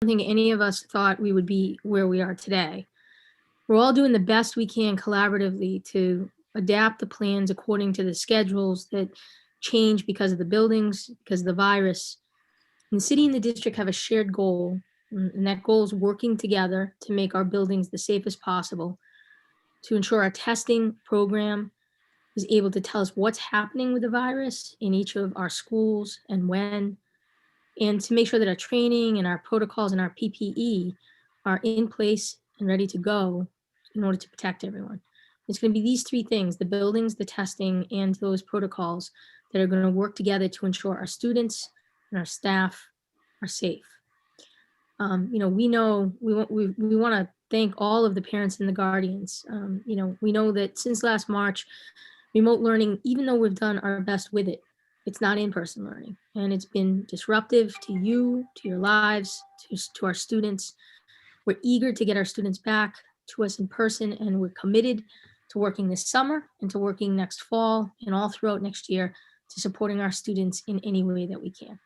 don't think any of us thought we would be where we are today. We're all doing the best we can collaboratively to adapt the plans according to the schedules that change because of the buildings, because of the virus. And the city and the district have a shared goal, and that goal is working together to make our buildings the safest possible, to ensure our testing program is able to tell us what's happening with the virus in each of our schools and when, and to make sure that our training and our protocols and our PPE are in place and ready to go in order to protect everyone. It's going to be these three things: the buildings, the testing, and those protocols that are going to work together to ensure our students and our staff are safe. We want to thank all of the parents and the guardians. We know that since last March, remote learning, even though we've done our best with it, it's not in-person learning, and it's been disruptive to you, to your lives, to our students. We're eager to get our students back to us in person, and we're committed to working this summer and to working next fall and all throughout next year to supporting our students in any way that we can.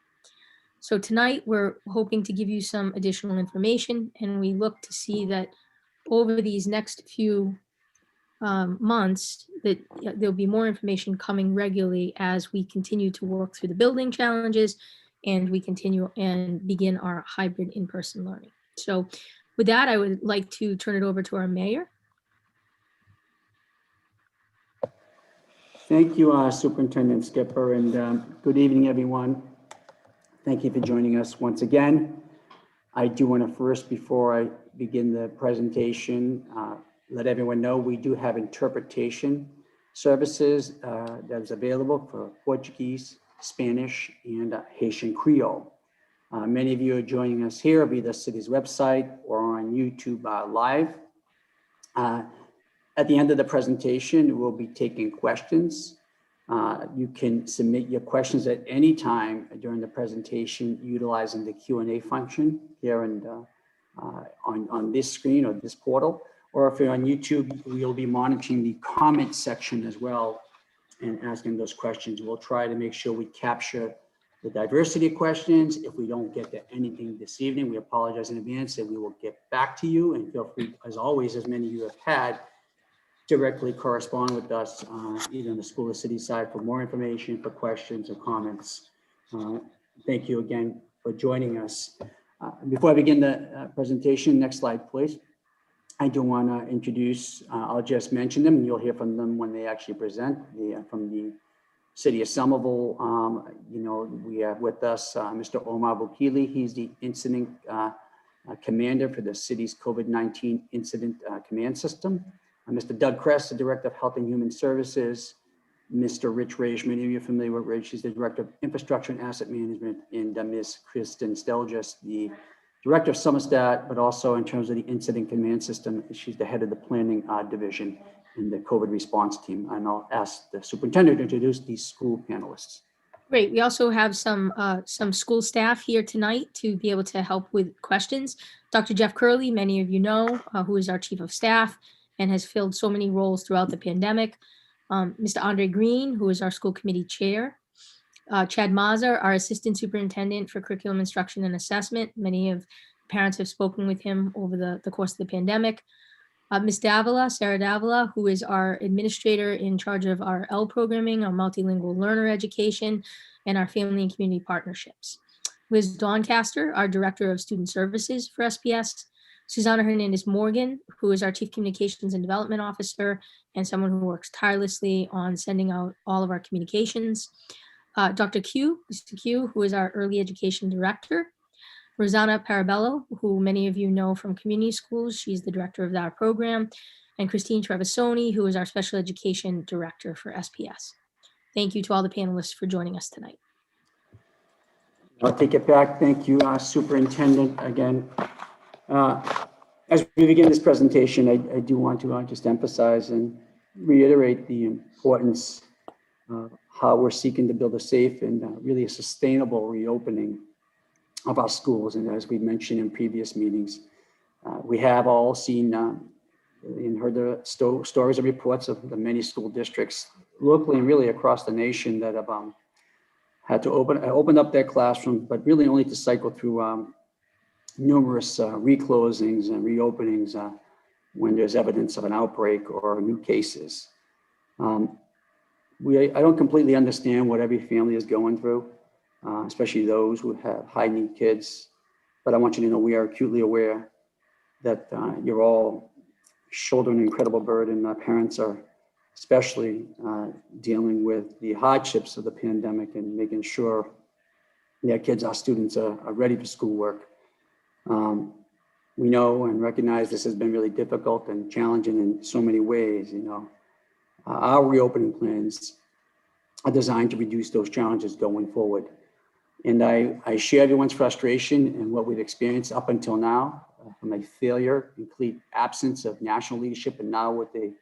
So tonight we're hoping to give you some additional information, and we look to see that over these next few months that there'll be more information coming regularly as we continue to work through the building challenges and we continue and begin our hybrid in-person learning. So with that, I would like to turn it over to our mayor. Thank you, Superintendent Skipper, and good evening, everyone. Thank you for joining us once again. I do want to first, before I begin the presentation, let everyone know we do have interpretation services that is available for Portuguese, Spanish, and Haitian Creole. Many of you are joining us here via the city's website or on YouTube Live. At the end of the presentation, we'll be taking questions. You can submit your questions at any time during the presentation utilizing the Q&A function here and on this screen or this portal. Or if you're on YouTube, we'll be monitoring the comment section as well and asking those questions. We'll try to make sure we capture the diversity of questions. If we don't get to anything this evening, we apologize in advance and we will get back to you. And feel free, as always, as many of you have had, directly correspond with us either on the school or city side for more information, for questions or comments. Thank you again for joining us. Before I begin the presentation, next slide, please. I do want to introduce, I'll just mention them and you'll hear from them when they actually present. From the City of Somerville, we have with us Mr. Omar Bukili. He's the incident commander for the city's COVID-19 incident command system. Mr. Doug Kress, the Director of Health and Human Services. Mr. Rich Rage, many of you are familiar with Rich. He's the Director of Infrastructure and Asset Management. And Ms. Kristin Stelgis, the Director of Somerset, but also in terms of the incident command system, she's the head of the planning division in the COVID response team. And I'll ask the superintendent to introduce these school panelists. Great. We also have some school staff here tonight to be able to help with questions. Dr. Jeff Curley, many of you know, who is our Chief of Staff and has filled so many roles throughout the pandemic. Mr. Andre Green, who is our school committee chair. Chad Mazur, our assistant superintendent for curriculum instruction and assessment. Many of the parents have spoken with him over the course of the pandemic. Ms. Davila, Sarah Davila, who is our administrator in charge of our L programming, our multilingual learner education, and our family and community partnerships. Liz Doncaster, our director of student services for SPS. Susanna Hernandez Morgan, who is our chief communications and development officer and someone who works tirelessly on sending out all of our communications. Dr. Q, who is our early education director. Rosanna Parabello, who many of you know from community schools. She's the director of that program. And Christine Trevisoni, who is our special education director for SPS. Thank you to all the panelists for joining us tonight. I'll take it back. Thank you, Superintendent, again. As we begin this presentation, I do want to just emphasize and reiterate the importance of how we're seeking to build a safe and really a sustainable reopening of our schools. And as we mentioned in previous meetings, we have all seen and heard the stories and reports of the many school districts locally and really across the nation that have had to open up their classrooms, but really only to cycle through numerous reclosings and reopenings when there's evidence of an outbreak or new cases. I don't completely understand what every family is going through, especially those who have high need kids. But I want you to know we are acutely aware that you're all shouldering an incredible burden. Our parents are especially dealing with the hardships of the pandemic and making sure their kids, our students, are ready for schoolwork. We know and recognize this has been really difficult and challenging in so many ways. Our reopening plans are designed to reduce those challenges going forward. And I share everyone's frustration and what we've experienced up until now from a failure, complete absence of national leadership, and now with a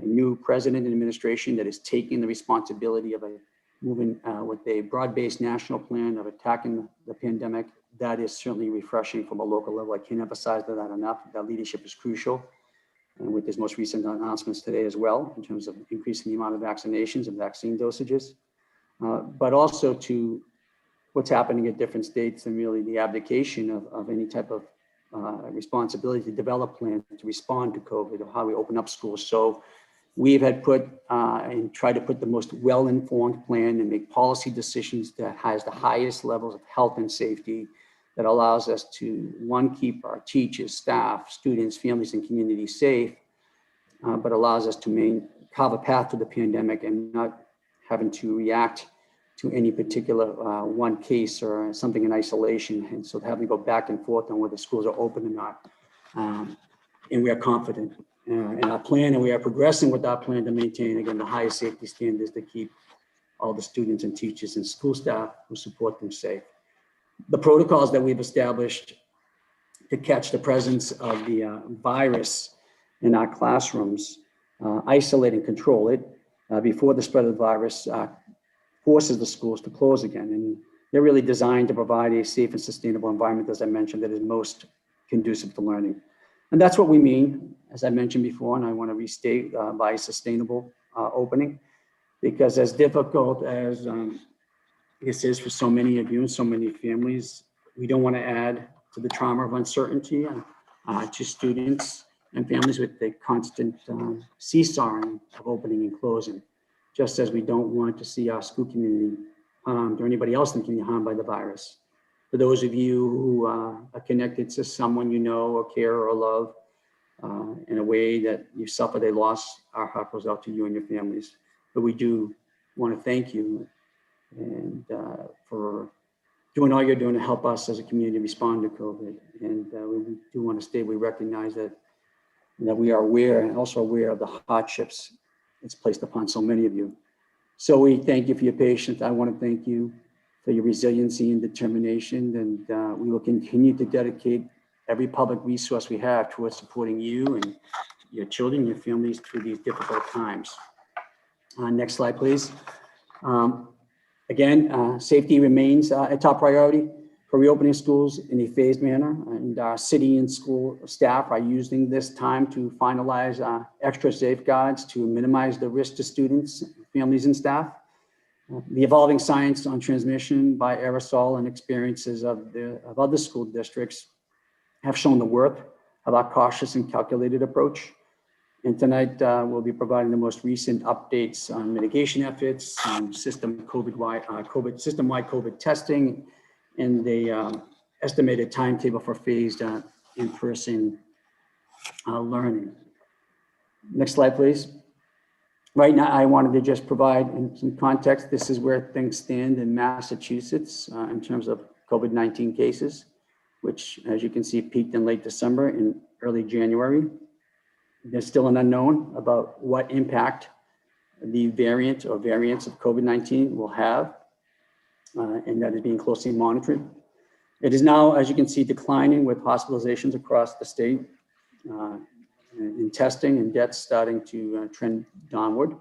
new president and administration that is taking the responsibility of moving with a broad-based national plan of attacking the pandemic. That is certainly refreshing from a local level. I can't emphasize that enough. That leadership is crucial. And with his most recent announcements today as well, in terms of increasing the amount of vaccinations and vaccine dosages, but also to what's happening at different states and really the abdication of any type of responsibility to develop plans to respond to COVID or how we open up schools. So we've had put and tried to put the most well-informed plan and make policy decisions that has the highest levels of health and safety that allows us to, one, keep our teachers, staff, students, families, and communities safe, but allows us to carve a path to the pandemic and not having to react to any particular one case or something in isolation. And so having to go back and forth on whether schools are open or not. And we are confident in our plan, and we are progressing with our plan to maintain, again, the highest safety standards to keep all the students and teachers and school staff who support them safe. The protocols that we've established to catch the presence of the virus in our classrooms, isolate and control it before the spread of the virus forces the schools to close again. And they're really designed to provide a safe and sustainable environment, as I mentioned, that is most conducive to learning. And that's what we mean, as I mentioned before, and I want to restate, by sustainable opening, because as difficult as this is for so many of you and so many families, we don't want to add to the trauma of uncertainty to students and families with the constant seesawing of opening and closing, just as we don't want to see our school community harmed or anybody else in the community harmed by the virus. For those of you who are connected to someone you know or care or love in a way that you suffered a loss, our heart goes out to you and your families. But we do want to thank you and for doing all you're doing to help us as a community respond to COVID. And we do want to state we recognize that we are aware and also aware of the hardships it's placed upon so many of you. So we thank you for your patience. I want to thank you for your resiliency and determination. And we will continue to dedicate every public resource we have towards supporting you and your children, your families through these difficult times. Next slide, please. Again, safety remains a top priority for reopening schools in a phased manner, and our city and school staff are using this time to finalize extra safeguards to minimize the risk to students, families, and staff. The evolving science on transmission by aerosol and experiences of other school districts have shown the worth of our cautious and calculated approach. And tonight, we'll be providing the most recent updates on mitigation efforts, system-wide COVID testing, and the estimated timetable for phased in-person learning. Next slide, please. Right now, I wanted to just provide some context. This is where things stand in Massachusetts in terms of COVID-19 cases, which, as you can see, peaked in late December and early January. There's still an unknown about what impact the variant or variants of COVID-19 will have, and that is being closely monitored. It is now, as you can see, declining with hospitalizations across the state, in testing and deaths starting to trend downward.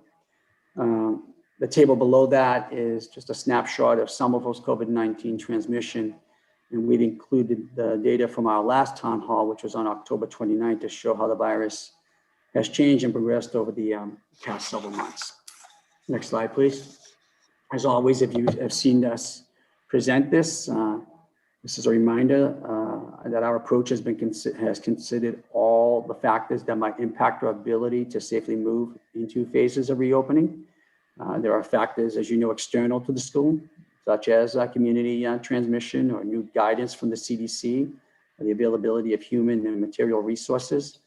The table below that is just a snapshot of Somerville's COVID-19 transmission, and we've included the data from our last town hall, which was on October 29th, to show how the virus has changed and progressed over the past several months. Next slide, please. As always, if you have seen us present this, this is a reminder that our approach has considered all the factors that might impact our ability to safely move into phases of reopening. There are factors, as you know, external to the school, such as community transmission or new guidance from the CDC, the availability of human and material resources.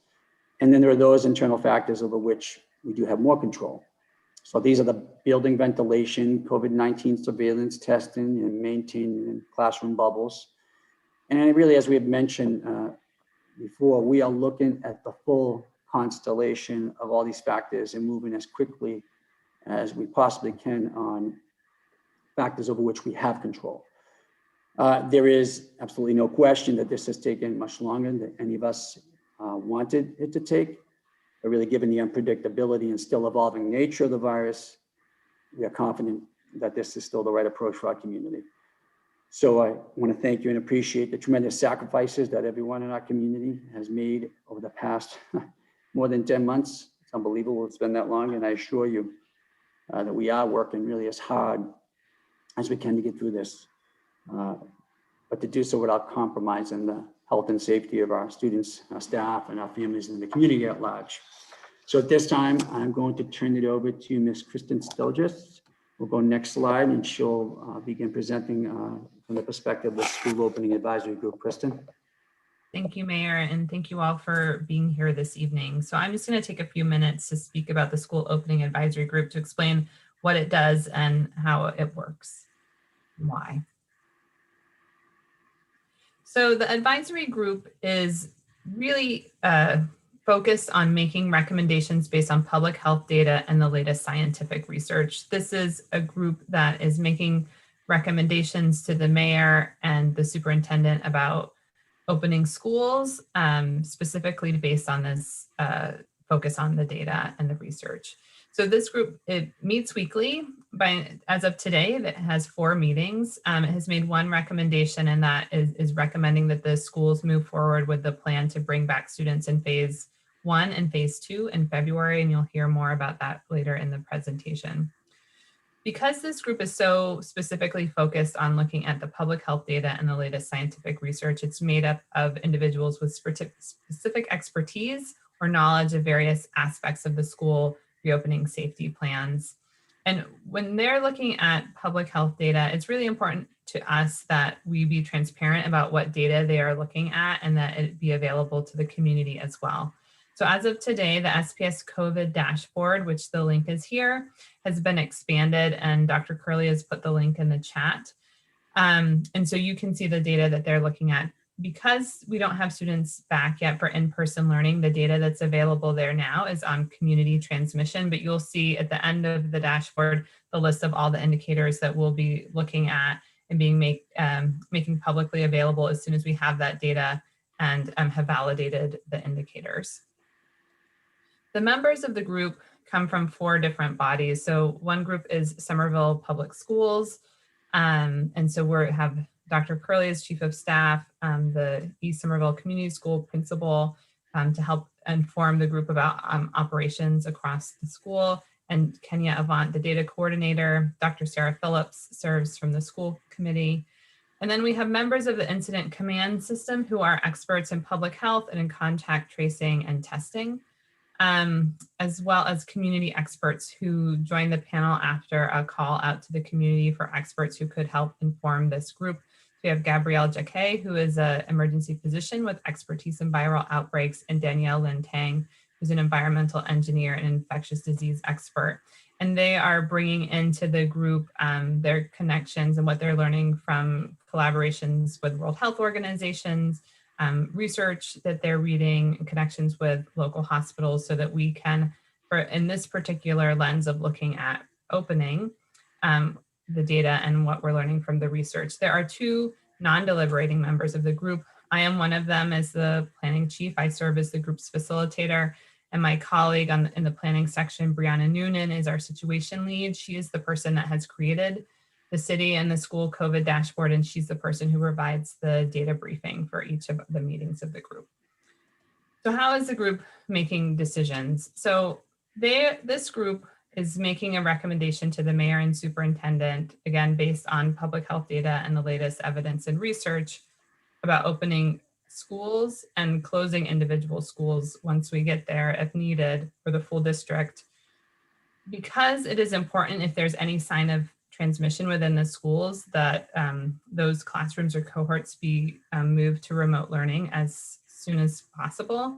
And then there are those internal factors over which we do have more control. So these are the building ventilation, COVID-19 surveillance testing, and maintaining classroom bubbles. And really, as we have mentioned before, we are looking at the full constellation of all these factors and moving as quickly as we possibly can on factors over which we have control. There is absolutely no question that this has taken much longer than any of us wanted it to take. But really, given the unpredictability and still evolving nature of the virus, we are confident that this is still the right approach for our community. So I want to thank you and appreciate the tremendous sacrifices that everyone in our community has made over the past more than 10 months. It's unbelievable it's been that long, and I assure you that we are working really as hard as we can to get through this, but to do so without compromising the health and safety of our students, our staff, and our families and the community at large. So at this time, I'm going to turn it over to Ms. Kristin Stilgis. We'll go next slide, and she'll begin presenting from the perspective of the School Opening Advisory Group. Kristin. Thank you, Mayor, and thank you all for being here this evening. So I'm just going to take a few minutes to speak about the School Opening Advisory Group to explain what it does and how it works and why. So the advisory group is really focused on making recommendations based on public health data and the latest scientific research. This is a group that is making recommendations to the mayor and the superintendent about opening schools, specifically based on this focus on the data and the research. So this group, it meets weekly. As of today, that has 4 meetings. It has made one recommendation, and that is recommending that the schools move forward with the plan to bring back students in phase 1 and phase 2 in February, and you'll hear more about that later in the presentation. Because this group is so specifically focused on looking at the public health data and the latest scientific research, it's made up of individuals with specific expertise or knowledge of various aspects of the school reopening safety plans. And when they're looking at public health data, it's really important to us that we be transparent about what data they are looking at and that it be available to the community as well. So as of today, the SPS COVID dashboard, which the link is here, has been expanded, and Dr. Curley has put the link in the chat. And so you can see the data that they're looking at. Because we don't have students back yet for in-person learning, the data that's available there now is on community transmission, but you'll see at the end of the dashboard, the list of all the indicators that we'll be looking at and being making publicly available as soon as we have that data and have validated the indicators. The members of the group come from 4 different bodies. So one group is Somerville Public Schools. And so we have Dr. Curley as Chief of Staff, the East Somerville Community School Principal, to help inform the group about operations across the school, and Kenya Avant, the Data Coordinator. Dr. Sarah Phillips serves from the School Committee. And then we have members of the Incident Command System who are experts in public health and in contact tracing and testing, as well as community experts who joined the panel after a call out to the community for experts who could help inform this group. We have Gabrielle Jacquet, who is an emergency physician with expertise in viral outbreaks, and Danielle Lin Tang, who's an environmental engineer and infectious disease expert. And they are bringing into the group their connections and what they're learning from collaborations with World Health Organizations, research that they're reading, and connections with local hospitals, so that we can, in this particular lens of looking at opening, the data and what we're learning from the research. There are 2 non-deliberating members of the group. I am one of them as the planning chief. I serve as the group's facilitator, and my colleague in the planning section, Brianna Noonan, is our situation lead. She is the person that has created the city and the school COVID dashboard, and she's the person who provides the data briefing for each of the meetings of the group. So how is the group making decisions? So this group is making a recommendation to the mayor and superintendent, again, based on public health data and the latest evidence and research about opening schools and closing individual schools once we get there if needed for the full district. Because it is important if there's any sign of transmission within the schools that those classrooms or cohorts be moved to remote learning as soon as possible.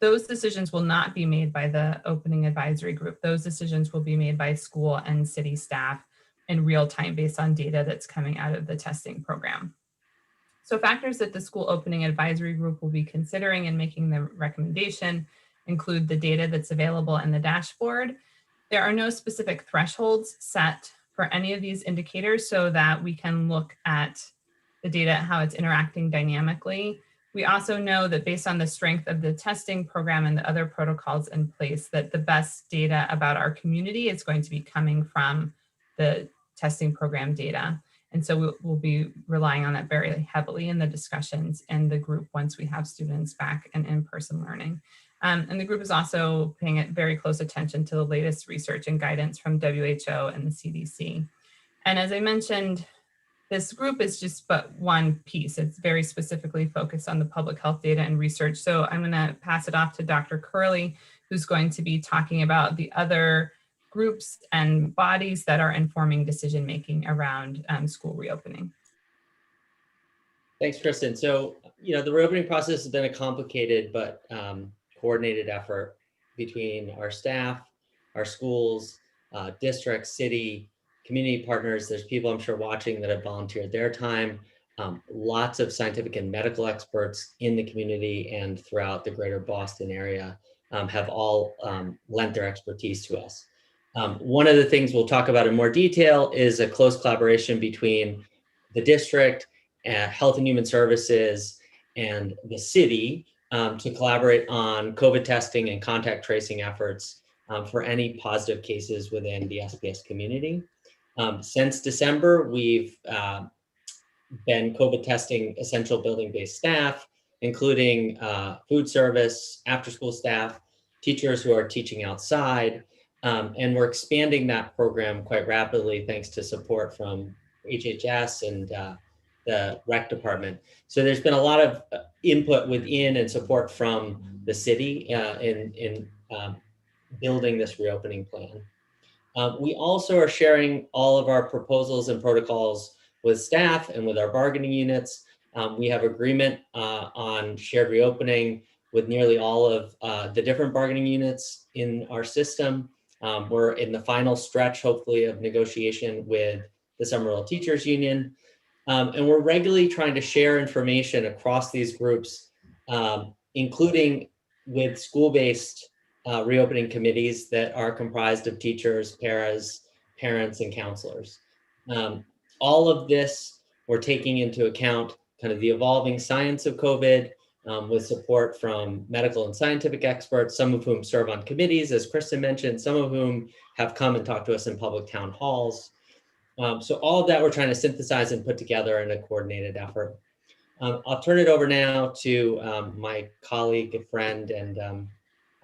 Those decisions will not be made by the opening advisory group. Those decisions will be made by school and city staff in real time based on data that's coming out of the testing program. So factors that the school opening advisory group will be considering and making the recommendation include the data that's available in the dashboard. There are no specific thresholds set for any of these indicators so that we can look at the data, how it's interacting dynamically. We also know that based on the strength of the testing program and the other protocols in place, that the best data about our community is going to be coming from the testing program data. And so we'll be relying on that very heavily in the discussions in the group once we have students back and in-person learning. And the group is also paying very close attention to the latest research and guidance from WHO and the CDC. And as I mentioned, this group is just but one piece. It's very specifically focused on the public health data and research. So I'm going to pass it off to Dr. Curley, who's going to be talking about the other groups and bodies that are informing decision-making around school reopening. Thanks, Kristin. So, the reopening process has been a complicated but coordinated effort between our staff, our schools, districts, city, community partners. There's people I'm sure watching that have volunteered their time. Lots of scientific and medical experts in the community and throughout the greater Boston area have all lent their expertise to us. One of the things we'll talk about in more detail is a close collaboration between the district, Health and Human Services, and the city to collaborate on COVID testing and contact tracing efforts for any positive cases within the SPS community. Since December, we've been COVID testing essential building-based staff, including food service, after-school staff, teachers who are teaching outside, and we're expanding that program quite rapidly thanks to support from HHS and the rec department. So there's been a lot of input within and support from the city in building this reopening plan. We also are sharing all of our proposals and protocols with staff and with our bargaining units. We have agreement on shared reopening with nearly all of the different bargaining units in our system. We're in the final stretch, hopefully, of negotiation with the Somerville Teachers Union. And we're regularly trying to share information across these groups, including with school-based reopening committees that are comprised of teachers, paras, parents, and counselors. All of this, we're taking into account kind of the evolving science of COVID with support from medical and scientific experts, some of whom serve on committees, as Kristin mentioned, some of whom have come and talked to us in public town halls. So all of that we're trying to synthesize and put together in a coordinated effort. I'll turn it over now to my colleague, friend, and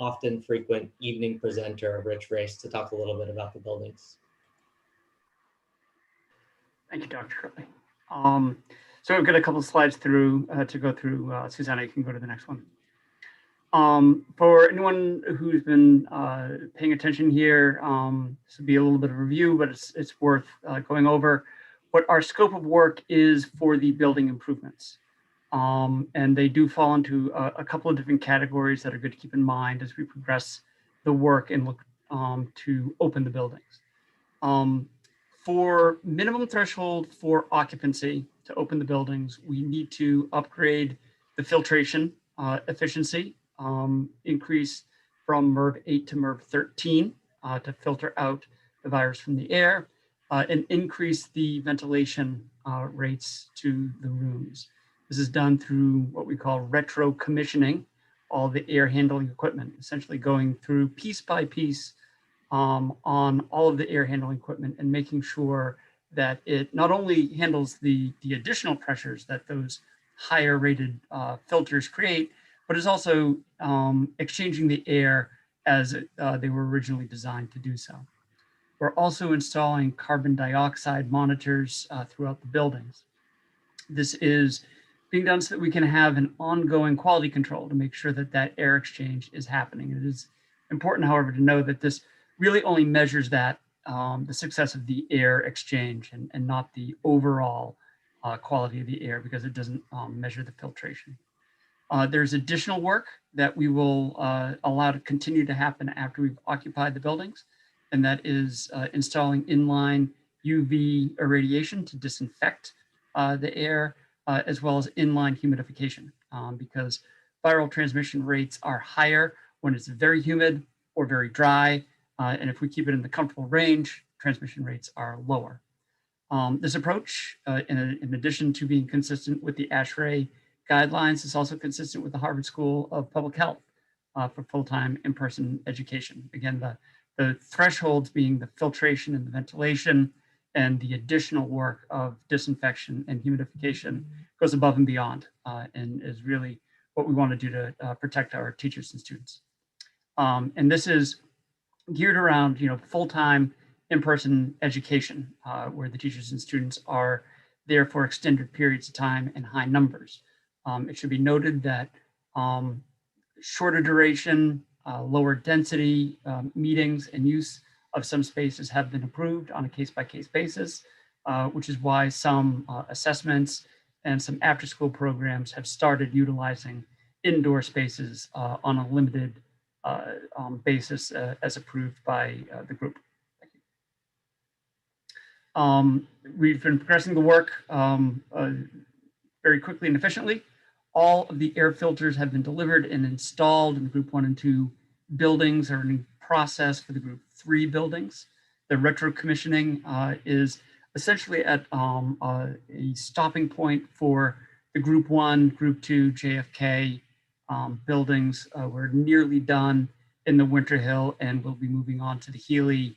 often frequent evening presenter, Rich Race, to talk a little bit about the buildings. Thank you, Dr. Curley. So I've got a couple of slides to go through. Susanna, you can go to the next one. For anyone who's been paying attention here, this will be a little bit of a review, but it's worth going over what our scope of work is for the building improvements. And they do fall into a couple of different categories that are good to keep in mind as we progress the work and look to open the buildings. For minimum threshold for occupancy to open the buildings, we need to upgrade the filtration efficiency, increase from MERV 8 to MERV 13 to filter out the virus from the air, and increase the ventilation rates to the rooms. This is done through what we call retro commissioning all the air handling equipment, essentially going through piece by piece on all of the air handling equipment and making sure that it not only handles the additional pressures that those higher rated filters create, but is also exchanging the air as they were originally designed to do so. We're also installing carbon dioxide monitors throughout the buildings. This is being done so that we can have an ongoing quality control to make sure that that air exchange is happening. It is important, however, to know that this really only measures that the success of the air exchange and not the overall quality of the air, because it doesn't measure the filtration. There's additional work that we will allow to continue to happen after we've occupied the buildings, and that is installing inline UV irradiation to disinfect the air, as well as inline humidification, because viral transmission rates are higher when it's very humid or very dry, and if we keep it in the comfortable range, transmission rates are lower. This approach, in addition to being consistent with the ASHRAE guidelines, is also consistent with the Harvard School of Public Health for full-time in-person education. Again, the thresholds being the filtration and the ventilation, and the additional work of disinfection and humidification goes above and beyond, and is really what we want to do to protect our teachers and students. And this is geared around, full-time in-person education, where the teachers and students are there for extended periods of time and high numbers. It should be noted that shorter duration, lower density meetings and use of some spaces have been approved on a case-by-case basis, which is why some assessments and some after-school programs have started utilizing indoor spaces on a limited basis as approved by the group. We've been progressing the work very quickly and efficiently. All of the air filters have been delivered and installed in the group 1 and 2 buildings, are in process for the group 3 buildings. The retro commissioning is essentially at a stopping point for the group 1, group 2, JFK buildings. We're nearly done in the Winter Hill, and we'll be moving on to the Healy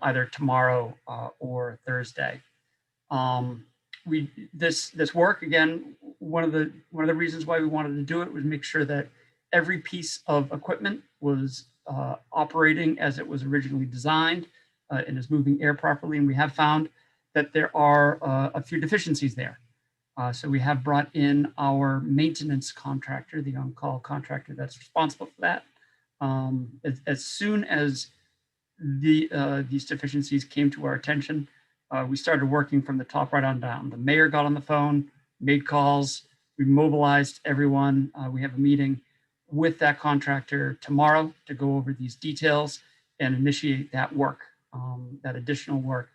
either tomorrow or Thursday. This work, again, one of the reasons why we wanted to do it was make sure that every piece of equipment was operating as it was originally designed and is moving air properly. And we have found that there are a few deficiencies there. So we have brought in our maintenance contractor, the on-call contractor that's responsible for that. As soon as these deficiencies came to our attention, we started working from the top right on down. The mayor got on the phone, made calls, we mobilized everyone. We have a meeting with that contractor tomorrow to go over these details and initiate that work, that additional work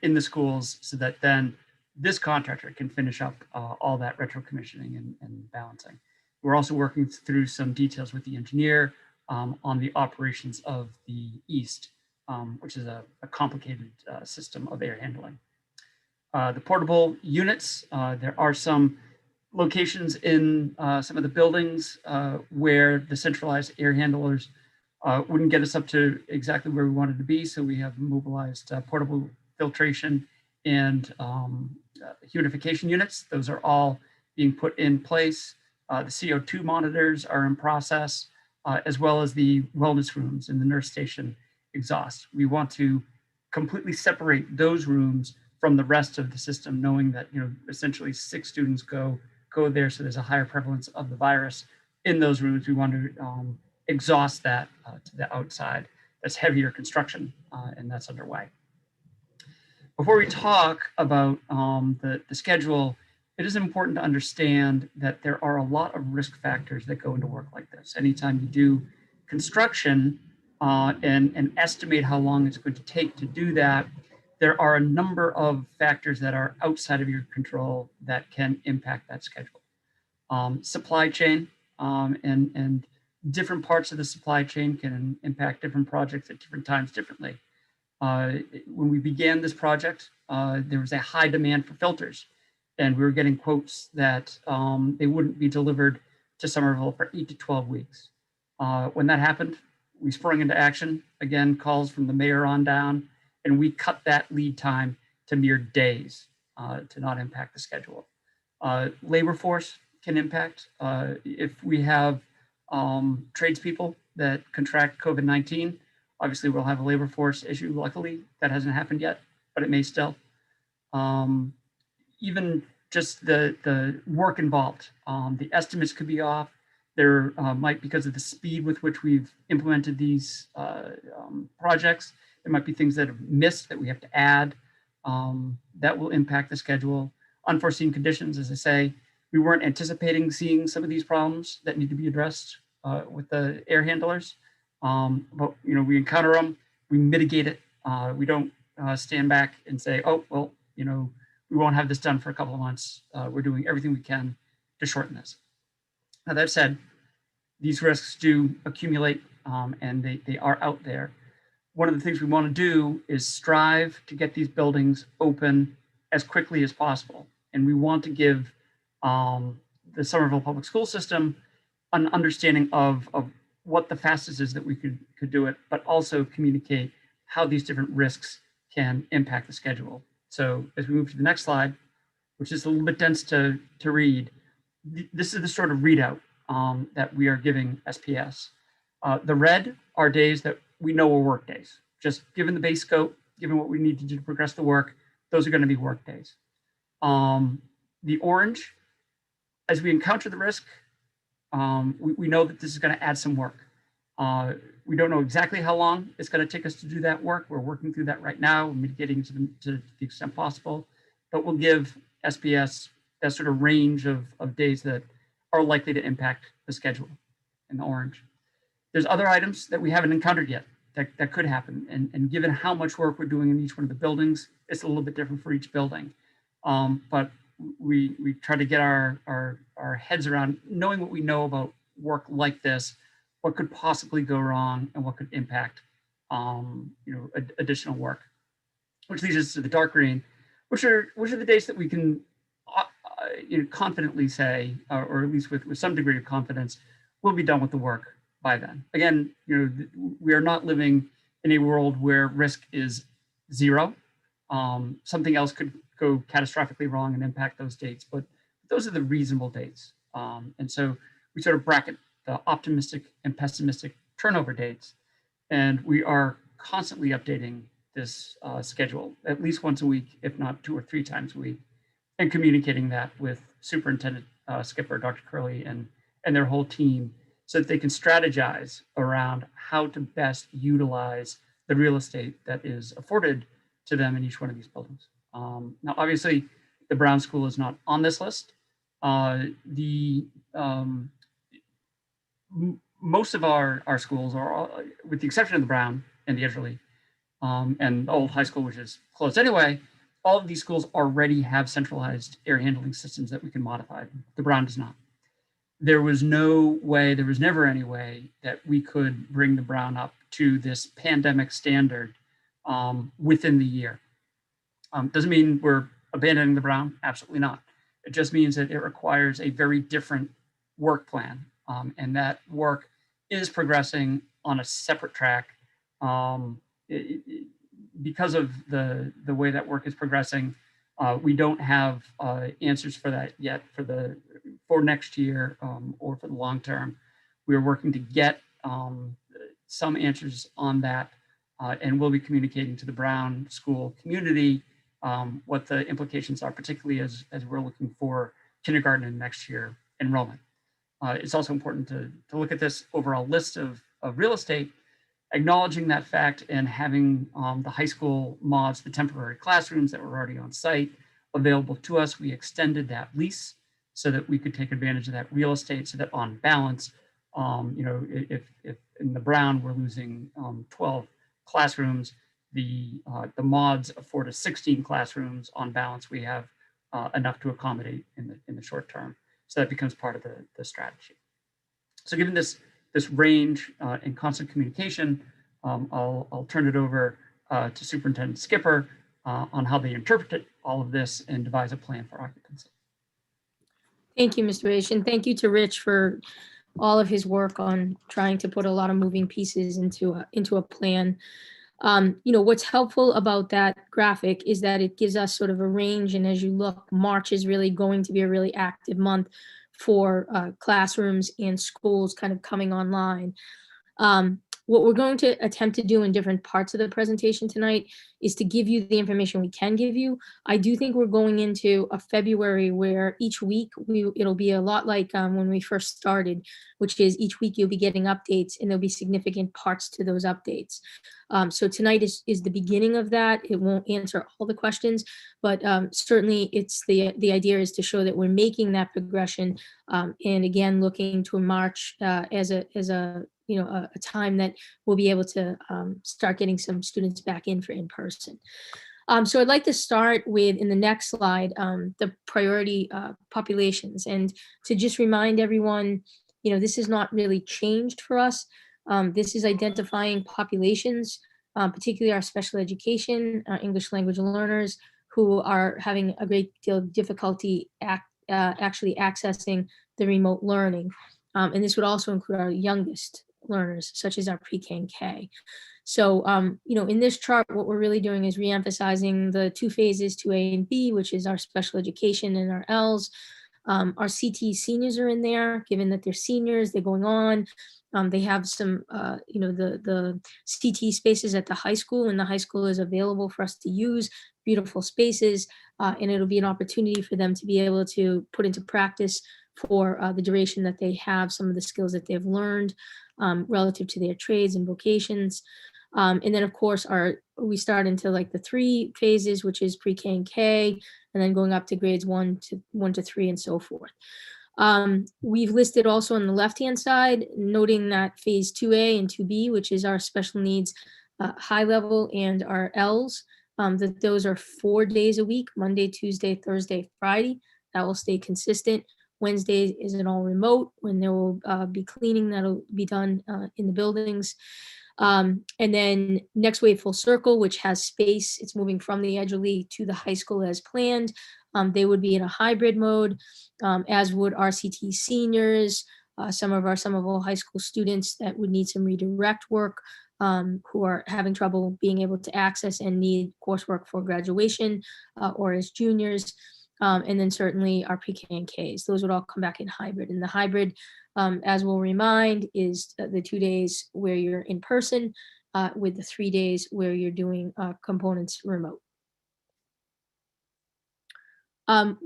in the schools, so that then this contractor can finish up all that retro commissioning and balancing. We're also working through some details with the engineer on the operations of the East, which is a complicated system of air handling. The portable units, there are some locations in some of the buildings where the centralized air handlers wouldn't get us up to exactly where we wanted to be. So we have mobilized portable filtration and humidification units. Those are all being put in place. The CO2 monitors are in process, as well as the wellness rooms and the nurse station exhaust. We want to completely separate those rooms from the rest of the system, knowing that essentially 6 students go there, so there's a higher prevalence of the virus in those rooms. We want to exhaust that to the outside. That's heavier construction, and that's underway. Before we talk about the schedule, it is important to understand that there are a lot of risk factors that go into work like this. Anytime you do construction and estimate how long it's going to take to do that, there are a number of factors that are outside of your control that can impact that schedule. Supply chain and different parts of the supply chain can impact different projects at different times differently. When we began this project, there was a high demand for filters, and we were getting quotes that they wouldn't be delivered to Somerville for 8 to 12 weeks. When that happened, we sprung into action. Again, calls from the mayor on down, and we cut that lead time to mere days to not impact the schedule. Labor force can impact. If we have tradespeople that contract COVID-19, obviously we'll have a labor force issue. Luckily, that hasn't happened yet, but it may still. Even just the work involved. The estimates could be off. There might, because of the speed with which we've implemented these projects, there might be things that have missed that we have to add. That will impact the schedule. Unforeseen conditions, as I say, we weren't anticipating seeing some of these problems that need to be addressed with the air handlers. But we encounter them, we mitigate it. We don't stand back and say, oh, well, we won't have this done for a couple of months. We're doing everything we can to shorten this. Now, that said, these risks do accumulate and they are out there. One of the things we want to do is strive to get these buildings open as quickly as possible. And we want to give the Somerville Public School system an understanding of what the fastest is that we could do it, but also communicate how these different risks can impact the schedule. So as we move to the next slide, which is a little bit dense to read, this is the sort of readout that we are giving SPS. The red are days that we know are work days. Just given the base scope, given what we need to do to progress the work, those are going to be work days. The orange, as we encounter the risk, we know that this is going to add some work. We don't know exactly how long it's going to take us to do that work. We're working through that right now, mitigating to the extent possible, but we'll give SPS that sort of range of days that are likely to impact the schedule in the orange. There's other items that we haven't encountered yet that could happen. And given how much work we're doing in each one of the buildings, it's a little bit different for each building. But we try to get our heads around knowing what we know about work like this, what could possibly go wrong and what could impact additional work, which leads us to the dark green, which are the days that we can confidently say, or at least with some degree of confidence, we'll be done with the work by then. Again, we are not living in a world where risk is zero. Something else could go catastrophically wrong and impact those dates, but those are the reasonable dates. And so we sort of bracket the optimistic and pessimistic turnover dates. And we are constantly updating this schedule at least once a week, if not 2 or 3 times a week, and communicating that with Superintendent Skipper, Dr. Curley, and their whole team, so that they can strategize around how to best utilize the real estate that is afforded to them in each one of these buildings. Now, obviously, the Brown School is not on this list. Most of our schools are, with the exception of the Brown and the Edgerly, and the old high school, which is closed anyway, all of these schools already have centralized air handling systems that we can modify. The Brown does not. There was never any way that we could bring the Brown up to this pandemic standard within the year. Doesn't mean we're abandoning the Brown, absolutely not. It just means that it requires a very different work plan. And that work is progressing on a separate track. Because of the way that work is progressing, we don't have answers for that yet for next year or for the long term. We are working to get some answers on that, and we'll be communicating to the Brown School community what the implications are, particularly as we're looking for kindergarten and next year enrollment. It's also important to look at this overall list of real estate, acknowledging that fact and having the high school mods, the temporary classrooms that were already on site, available to us. We extended that lease so that we could take advantage of that real estate, so that on balance, if in the Brown we're losing 12 classrooms, the mods afford us 16 classrooms. On balance, we have enough to accommodate in the short term. So that becomes part of the strategy. So given this range and constant communication, I'll turn it over to Superintendent Skipper on how they interpret all of this and devise a plan for occupancy. Thank you, Mr. Raish, and thank you to Rich for all of his work on trying to put a lot of moving pieces into a plan. What's helpful about that graphic is that it gives us sort of a range. And as you look, March is really going to be a really active month for classrooms and schools kind of coming online. What we're going to attempt to do in different parts of the presentation tonight is to give you the information we can give you. I do think we're going into a February where each week it'll be a lot like when we first started, which is each week you'll be getting updates and there'll be significant parts to those updates. So tonight is the beginning of that. It won't answer all the questions, but certainly it's the idea is to show that we're making that progression, and again looking to March as a time that we'll be able to start getting some students back in for in-person. So I'd like to start with, in the next slide, the priority populations, and to just remind everyone, this is not really changed for us. This is identifying populations, particularly our special education, English language learners who are having a great deal of difficulty actually accessing the remote learning. And this would also include our youngest learners, such as our pre-K and K. So, in this chart, what we're really doing is reemphasizing the two phases, 2A and B, which is our special education and our Ls. Our CT seniors are in there, given that they're seniors, they're going on. They have some, the CT spaces at the high school, and the high school is available for us to use, beautiful spaces, and it'll be an opportunity for them to be able to put into practice for the duration that they have some of the skills that they've learned relative to their trades and vocations. And then, of course, we start into like the 3 phases, which is pre-K and K, and then going up to grades 1 to 3 and so forth. We've listed also on the left-hand side, noting that phase 2A and 2B, which is our special needs high level and our Ls, that those are 4 days a week, Monday, Tuesday, Thursday, Friday. That will stay consistent. Wednesday is an all remote, when there will be cleaning that'll be done in the buildings. And then next wave full circle, which has space, it's moving from the Edgerly to the high school as planned. They would be in a hybrid mode, as would RCT seniors, some of our Somerville high school students that would need some redirect work, who are having trouble being able to access and need coursework for graduation, or as juniors. And then certainly our pre-K and Ks, those would all come back in hybrid. And the hybrid, as we'll remind, is the 2 days where you're in person, with the 3 days where you're doing components remote. In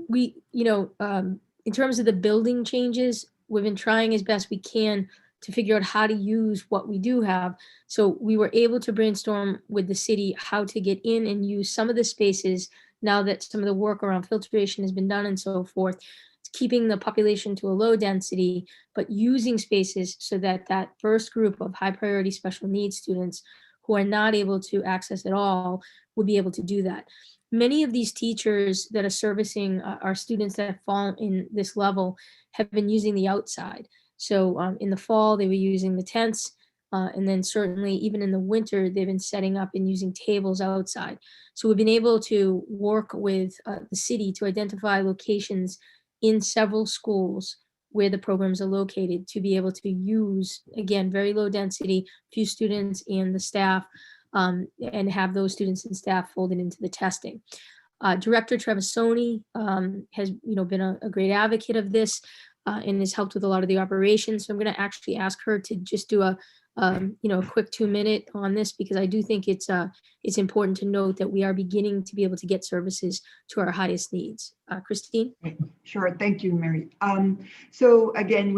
terms of the building changes, we've been trying as best we can to figure out how to use what we do have. So we were able to brainstorm with the city how to get in and use some of the spaces now that some of the work around filtration has been done and so forth, keeping the population to a low density, but using spaces so that that first group of high priority special needs students who are not able to access at all will be able to do that. Many of these teachers that are servicing our students that fall in this level have been using the outside. So in the fall, they were using the tents, and then certainly even in the winter, they've been setting up and using tables outside. So we've been able to work with the city to identify locations in several schools where the programs are located to be able to use, again, very low density, few students and the staff, and have those students and staff folded into the testing. Director Trevisoni has been a great advocate of this, and has helped with a lot of the operations. So I'm going to actually ask her to just do a quick 2-minute on this, because I do think it's important to note that we are beginning to be able to get services to our highest needs. Kristin? Sure, thank you, Mary. So again,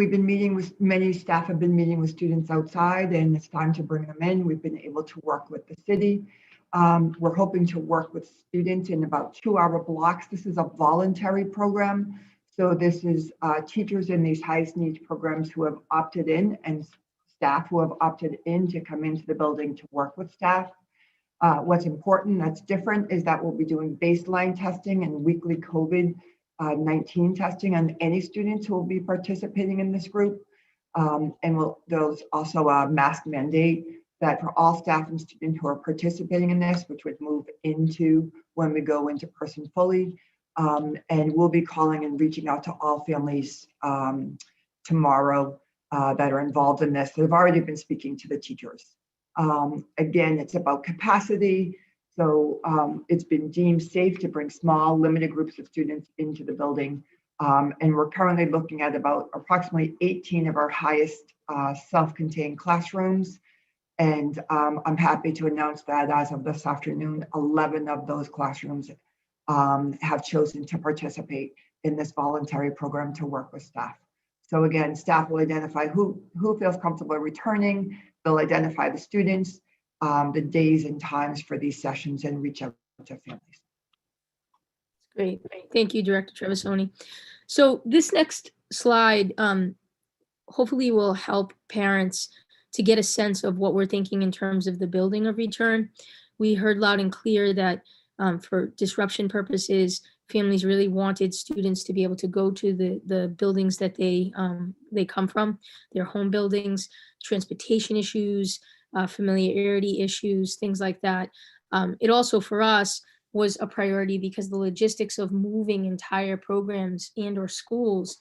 many staff have been meeting with students outside, and it's time to bring them in. We've been able to work with the city. We're hoping to work with students in about 2-hour blocks. This is a voluntary program. So this is teachers in these highest needs programs who have opted in, and staff who have opted in to come into the building to work with staff. What's important that's different is that we'll be doing baseline testing and weekly COVID-19 testing on any students who will be participating in this group. And there's also a mask mandate that for all staff and students who are participating in this, which would move into when we go into person fully. And we'll be calling and reaching out to all families tomorrow that are involved in this. They've already been speaking to the teachers. Again, it's about capacity. So it's been deemed safe to bring small, limited groups of students into the building. And we're currently looking at about approximately 18 of our highest self-contained classrooms. And I'm happy to announce that as of this afternoon, 11 of those classrooms have chosen to participate in this voluntary program to work with staff. So again, staff will identify who feels comfortable returning. They'll identify the students, the days and times for these sessions, and reach out to families. Great. Thank you, Director Trevisoni. So this next slide hopefully will help parents to get a sense of what we're thinking in terms of the building of return. We heard loud and clear that for disruption purposes, families really wanted students to be able to go to the buildings that they come from, their home buildings, transportation issues, familiarity issues, things like that. It also, for us, was a priority because the logistics of moving entire programs and or schools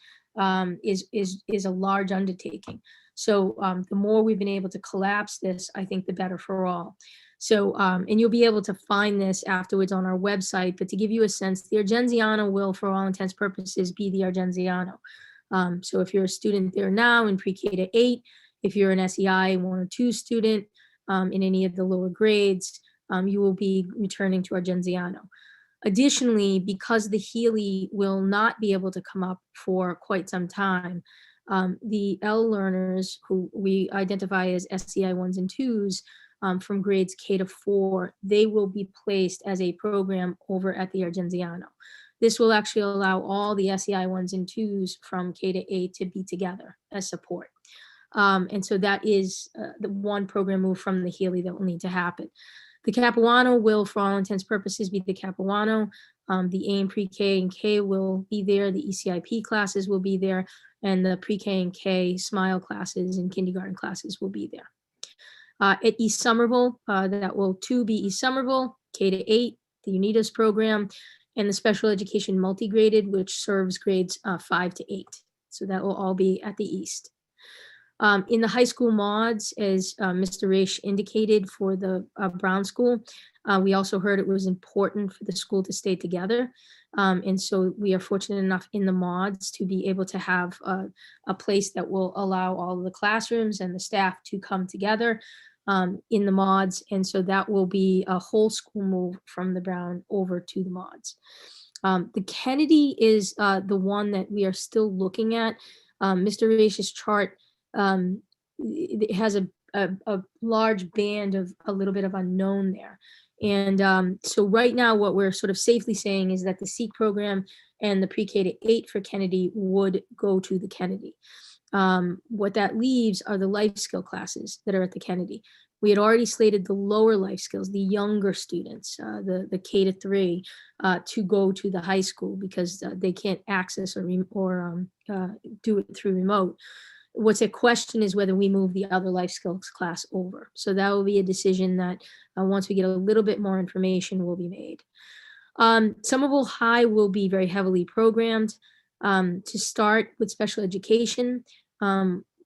is a large undertaking. So the more we've been able to collapse this, I think the better for all. So, and you'll be able to find this afterwards on our website, but to give you a sense, the Argenziano will, for all intents and purposes, be the Argenziano. So if you're a student there now in pre-K to 8, if you're an SEI 1 or 2 student in any of the lower grades, you will be returning to Argenziano. Additionally, because the Healy will not be able to come up for quite some time, the L learners who we identify as SEI 1s and 2s from grades K to 4, they will be placed as a program over at the Argenziano. This will actually allow all the SEI 1s and 2s from K to 8 to be together as support. And so that is the one program move from the Healy that will need to happen. The Capuano will, for all intents and purposes, be the Capuano. The AIM pre-K and K will be there. The ECIP classes will be there. And the pre-K and K SMILE classes and kindergarten classes will be there. At East Somerville, that will too be East Somerville, K to 8, the UNITAS program, and the special education multi-graded, which serves grades 5 to 8. So that will all be at the East. In the high school mods, as Mr. Raish indicated for the Brown School, we also heard it was important for the school to stay together. And so we are fortunate enough in the mods to be able to have a place that will allow all of the classrooms and the staff to come together in the mods. And so that will be a whole school move from the Brown over to the mods. The Kennedy is the one that we are still looking at. Mr. Raish's chart it has a large band of a little bit of unknown there. And so right now what we're sort of safely saying is that the SEEK program and the pre-K to 8 for Kennedy would go to the Kennedy. What that leaves are the life skill classes that are at the Kennedy. We had already slated the lower life skills, the younger students, the K to 3, to go to the high school because they can't access or do it through remote. What's at question is whether we move the other life skills class over. So that will be a decision that once we get a little bit more information will be made. Somerville High will be very heavily programmed. To start with special education,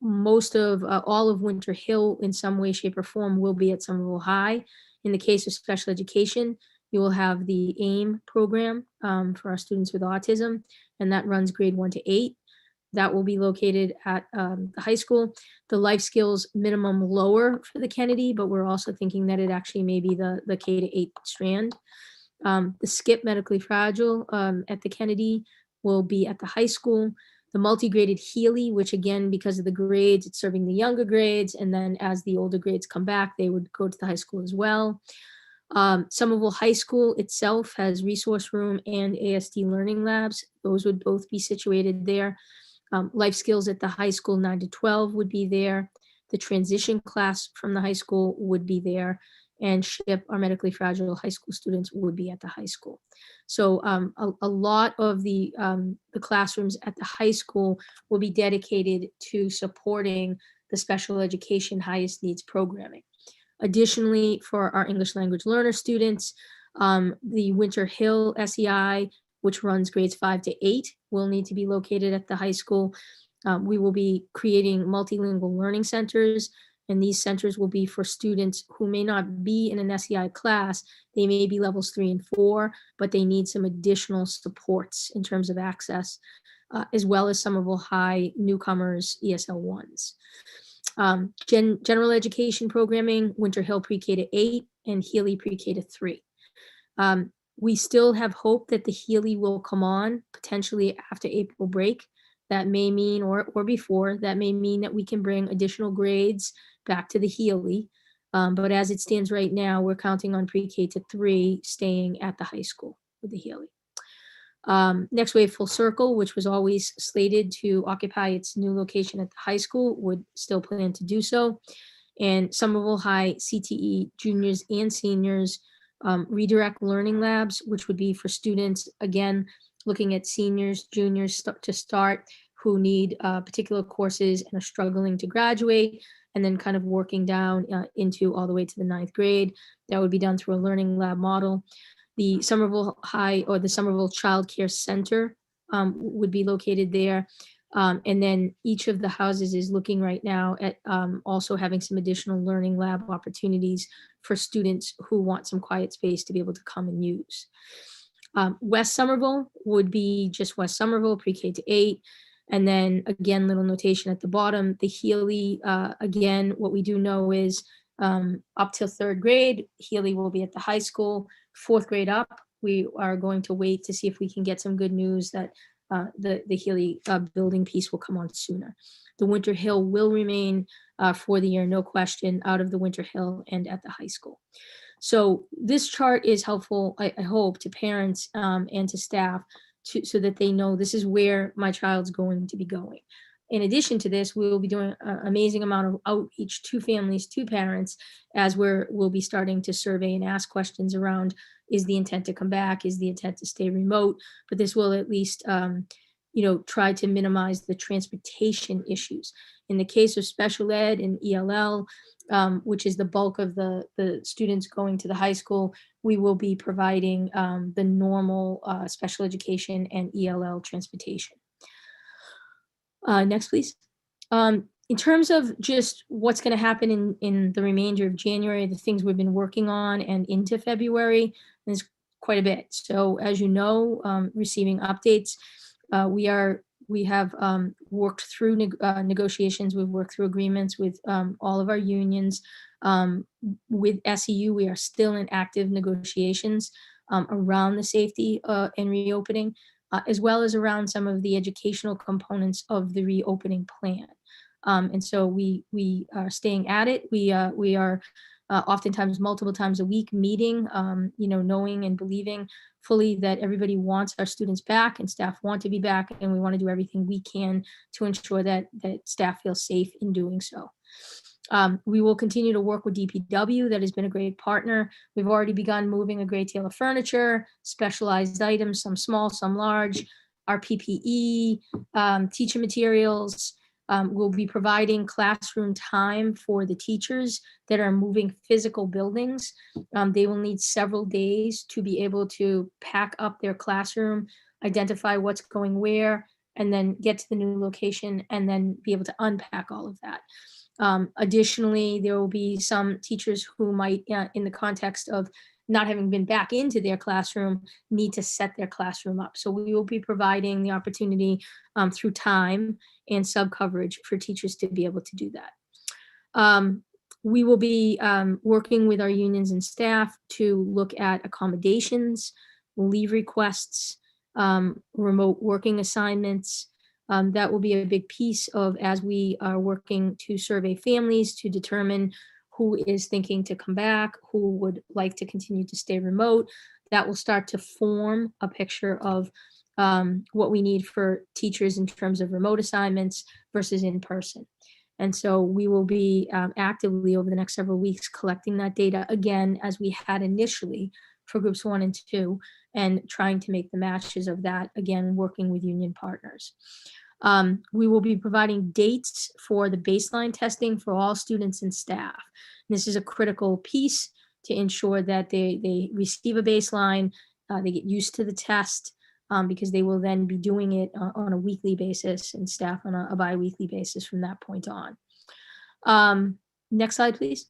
most of all of Winter Hill in some way, shape, or form will be at Somerville High. In the case of special education, you will have the AIM program for our students with autism, and that runs grade 1 to 8. That will be located at the high school. The life skills minimum lower for the Kennedy, but we're also thinking that it actually may be the K to 8 strand. The SKIP medically fragile at the Kennedy will be at the high school. The multi-graded Healy, which again, because of the grades, it's serving the younger grades. And then as the older grades come back, they would go to the high school as well. Somerville High School itself has resource room and ASD learning labs. Those would both be situated there. Life skills at the high school 9 to 12 would be there. The transition class from the high school would be there, and SHIP, our medically fragile high school students, would be at the high school. So a lot of the classrooms at the high school will be dedicated to supporting the special education highest needs programming. Additionally, for our English language learner students, the Winter Hill SEI, which runs grades 5 to 8, will need to be located at the high school. We will be creating multilingual learning centers, and these centers will be for students who may not be in an SEI class. They may be levels 3 and 4, but they need some additional supports in terms of access, as well as Somerville High newcomers, ESL 1s. General education programming, Winter Hill pre-K to 8 and Healy pre-K to 3. We still have hope that the Healy will come on potentially after April break. That may mean, or before, that may mean that we can bring additional grades back to the Healy. But as it stands right now, we're counting on pre-K to 3 staying at the high school with the Healy. Next wave, Full Circle, which was always slated to occupy its new location at the high school, would still plan to do so. And Somerville High CTE juniors and seniors redirect learning labs, which would be for students, again, looking at seniors, juniors to start who need particular courses and are struggling to graduate, and then kind of working down into all the way to the 9th grade. That would be done through a learning lab model. The Somerville High or the Somerville Child Care Center would be located there. And then each of the houses is looking right now at also having some additional learning lab opportunities for students who want some quiet space to be able to come and use. West Somerville would be just West Somerville, pre-K to 8. And then again, little notation at the bottom, the Healy, again, what we do know is up till 3rd grade, Healy will be at the high school. 4th grade up, we are going to wait to see if we can get some good news that the Healy building piece will come on sooner. The Winter Hill will remain for the year, no question, out of the Winter Hill and at the high school. So this chart is helpful, I hope, to parents and to staff so that they know this is where my child's going to be going. In addition to this, we will be doing an amazing amount of outreach to families, to parents, as we'll be starting to survey and ask questions around, is the intent to come back? Is the intent to stay remote? But this will at least, try to minimize the transportation issues. In the case of special ed and ELL, which is the bulk of the students going to the high school, we will be providing the normal special education and ELL transportation. Next, please. In terms of just what's going to happen in the remainder of January, the things we've been working on and into February, there's quite a bit. So as you know, receiving updates, we have worked through negotiations. We've worked through agreements with all of our unions. With SEU, we are still in active negotiations around the safety and reopening, as well as around some of the educational components of the reopening plan. And so we are staying at it. We are oftentimes multiple times a week meeting, knowing and believing fully that everybody wants our students back and staff want to be back, and we want to do everything we can to ensure that staff feel safe in doing so. We will continue to work with DPW. That has been a great partner. We've already begun moving a great deal of furniture, specialized items, some small, some large, our PPE, teacher materials. We'll be providing classroom time for the teachers that are moving physical buildings. They will need several days to be able to pack up their classroom, identify what's going where, and then get to the new location and then be able to unpack all of that. Additionally, there will be some teachers who might, in the context of not having been back into their classroom, need to set their classroom up. So we will be providing the opportunity through time and sub coverage for teachers to be able to do that. We will be working with our unions and staff to look at accommodations, leave requests, remote working assignments. That will be a big piece of as we are working to survey families to determine who is thinking to come back, who would like to continue to stay remote. That will start to form a picture of what we need for teachers in terms of remote assignments versus in person. And so we will be actively over the next several weeks collecting that data again, as we had initially for groups 1 and 2, and trying to make the matches of that, again, working with union partners. We will be providing dates for the baseline testing for all students and staff. This is a critical piece to ensure that they receive a baseline, they get used to the test, because they will then be doing it on a weekly basis and staff on a bi-weekly basis from that point on. Next slide, please.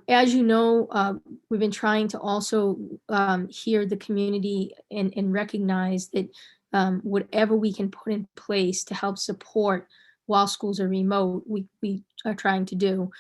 As you know, we've been trying to also hear the community and recognize that whatever we can put in place to help support while schools are remote, we are trying to do.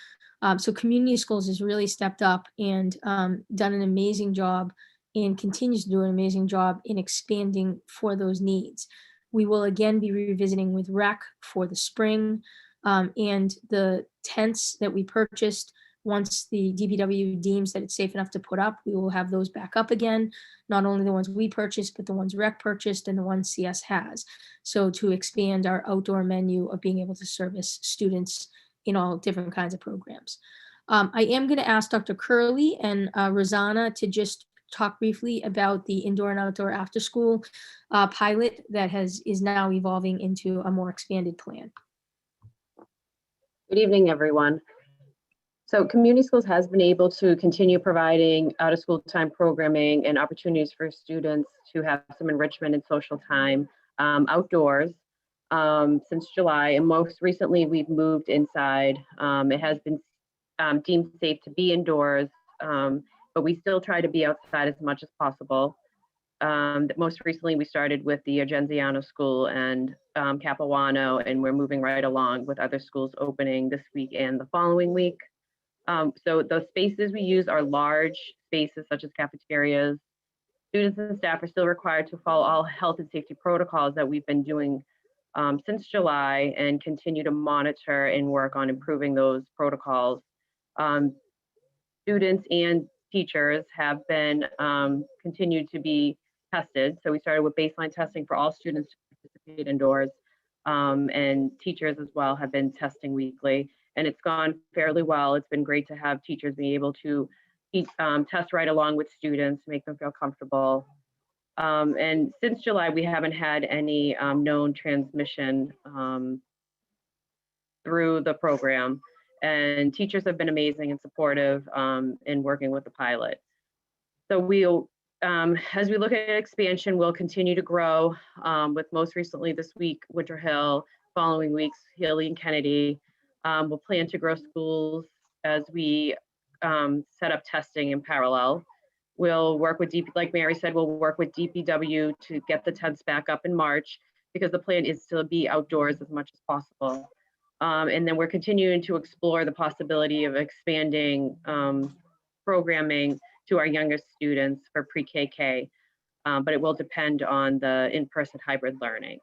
So community schools has really stepped up and done an amazing job and continues to do an amazing job in expanding for those needs. We will again be revisiting with rec for the spring, and the tents that we purchased. Once the DPW deems that it's safe enough to put up, we will have those back up again. Not only the ones we purchased, but the ones rec purchased and the ones CS has. So to expand our outdoor menu of being able to service students in all different kinds of programs. I am going to ask Dr. Curley and Rosanna to just talk briefly about the indoor and outdoor after school pilot that is now evolving into a more expanded plan. Good evening, everyone. So community schools has been able to continue providing out of school time programming and opportunities for students to have some enrichment and social time outdoors since July. And most recently, we've moved inside. It has been deemed safe to be indoors, but we still try to be outside as much as possible. Most recently, we started with the Argenziano School and Capuano, and we're moving right along with other schools opening this week and the following week. So the spaces we use are large spaces such as cafeterias. Students and staff are still required to follow all health and safety protocols that we've been doing since July and continue to monitor and work on improving those protocols. Students and teachers have been continued to be tested. So we started with baseline testing for all students to participate indoors, and teachers as well have been testing weekly, and it's gone fairly well. It's been great to have teachers be able to test right along with students, make them feel comfortable. And since July, we haven't had any known transmission through the program, and teachers have been amazing and supportive in working with the pilot. So we'll, as we look at expansion, we'll continue to grow with most recently this week, Winter Hill, following weeks, Healy and Kennedy. We'll plan to grow schools as we set up testing in parallel. We'll work with like Mary said, we'll work with DPW to get the tents back up in March, because the plan is to be outdoors as much as possible. And then we're continuing to explore the possibility of expanding programming to our youngest students for pre-KK, but it will depend on the in-person hybrid learning.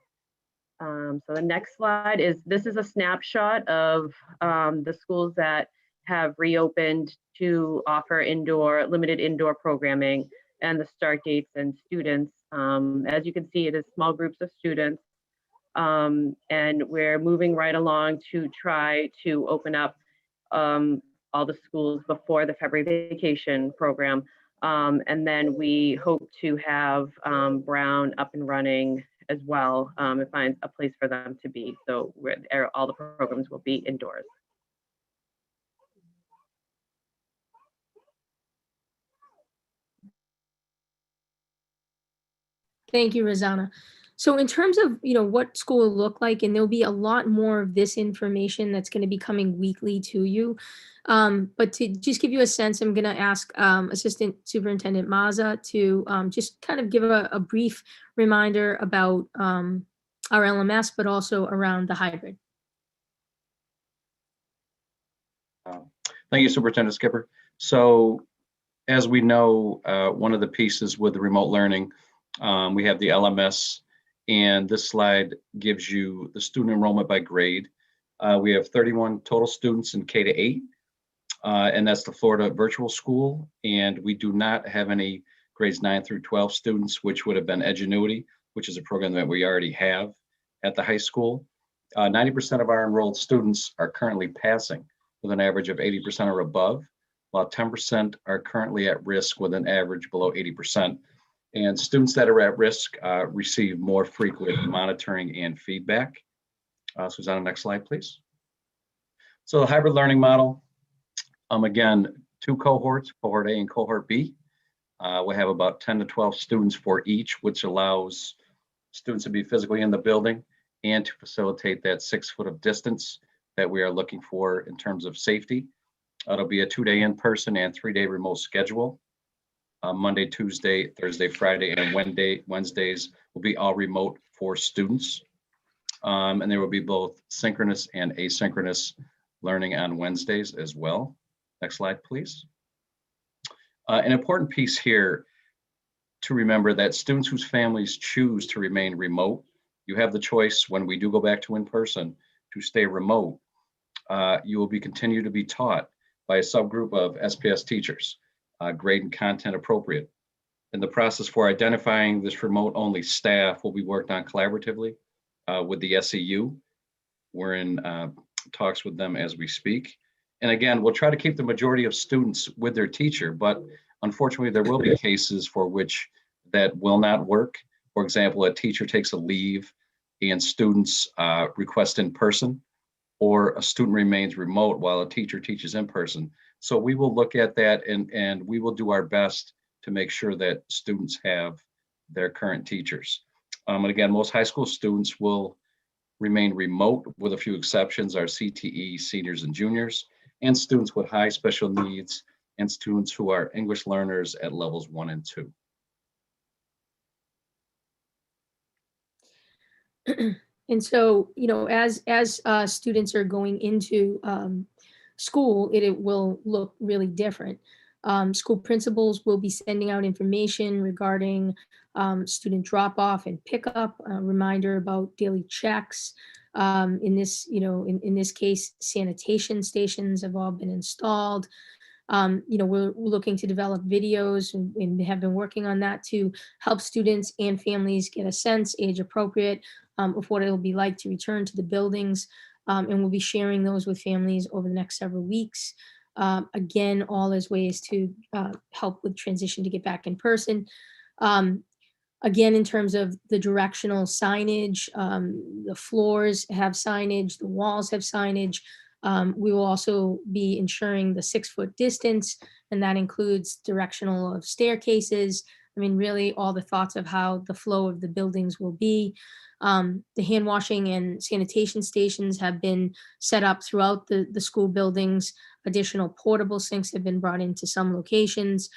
So the next slide this is a snapshot of the schools that have reopened to offer limited indoor programming and the start dates and students. As you can see, it is small groups of students, and we're moving right along to try to open up all the schools before the February vacation program. And then we hope to have Brown up and running as well, and find a place for them to be. So all the programs will be indoors. Thank you, Rosanna. So in terms of, what school will look like, and there'll be a lot more of this information that's going to be coming weekly to you. But to just give you a sense, I'm going to ask Assistant Superintendent Maza to just kind of give a brief reminder about our LMS, but also around the hybrid. Thank you, Superintendent Skipper. So as we know, one of the pieces with the remote learning, we have the LMS, and this slide gives you the student enrollment by grade. We have 31 total students in K-8, and that's the Florida virtual school. And we do not have any grades 9 through 12 students, which would have been Edgenuity, which is a program that we already have at the high school. 90% of our enrolled students are currently passing with an average of 80% or above, while 10% are currently at risk with an average below 80%. And students that are at risk receive more frequent monitoring and feedback. Susanna, next slide, please. So the hybrid learning model, again, 2 cohorts, cohort A and cohort B. We have about 10 to 12 students for each, which allows students to be physically in the building and to facilitate that 6 foot of distance that we are looking for in terms of safety. It'll be a 2-day in-person and 3-day remote schedule. Monday, Tuesday, Thursday, Friday, and Wednesdays will be all remote for students. And there will be both synchronous and asynchronous learning on Wednesdays as well. Next slide, please. An important piece here to remember that students whose families choose to remain remote, you have the choice when we do go back to in-person to stay remote. You will be continue to be taught by a subgroup of SPS teachers, grade and content appropriate. And the process for identifying this remote only staff will be worked on collaboratively with the SEU. We're in talks with them as we speak. And again, we'll try to keep the majority of students with their teacher, but unfortunately there will be cases for which that will not work. For example, a teacher takes a leave and students request in person, or a student remains remote while a teacher teaches in person. So we will look at that and we will do our best to make sure that students have their current teachers. And again, most high school students will remain remote with a few exceptions, our CTE seniors and juniors, and students with high special needs and students who are English learners at levels 1 and 2. And so, you know, as students are going into school, it will look really different. School principals will be sending out information regarding student drop-off and pickup, a reminder about daily checks. In this, you know, in this case, sanitation stations have all been installed. You know, we're looking to develop videos and have been working on that to help students and families get a sense, age appropriate, of what it'll be like to return to the buildings. And we'll be sharing those with families over the next several weeks. Again, all as ways to help with transition to get back in person. Again, in terms of the directional signage, the floors have signage, the walls have signage. We will also be ensuring the 6-foot distance, and that includes directional of staircases. I mean, really all the thoughts of how the flow of the buildings will be. The hand washing and sanitation stations have been set up throughout the school buildings. Additional portable sinks have been brought into some locations.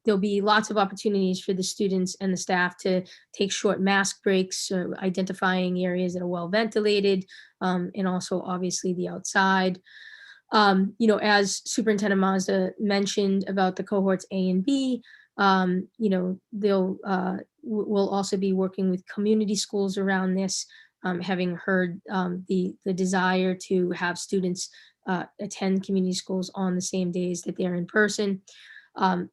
There'll be lots of opportunities for the students and the staff to take short mask breaks, identifying areas that are well ventilated, and also obviously the outside. You know, as Superintendent Mazda mentioned about the cohorts A and B, you know, we'll also be working with community schools around this, having heard the desire to have students attend community schools on the same days that they're in person.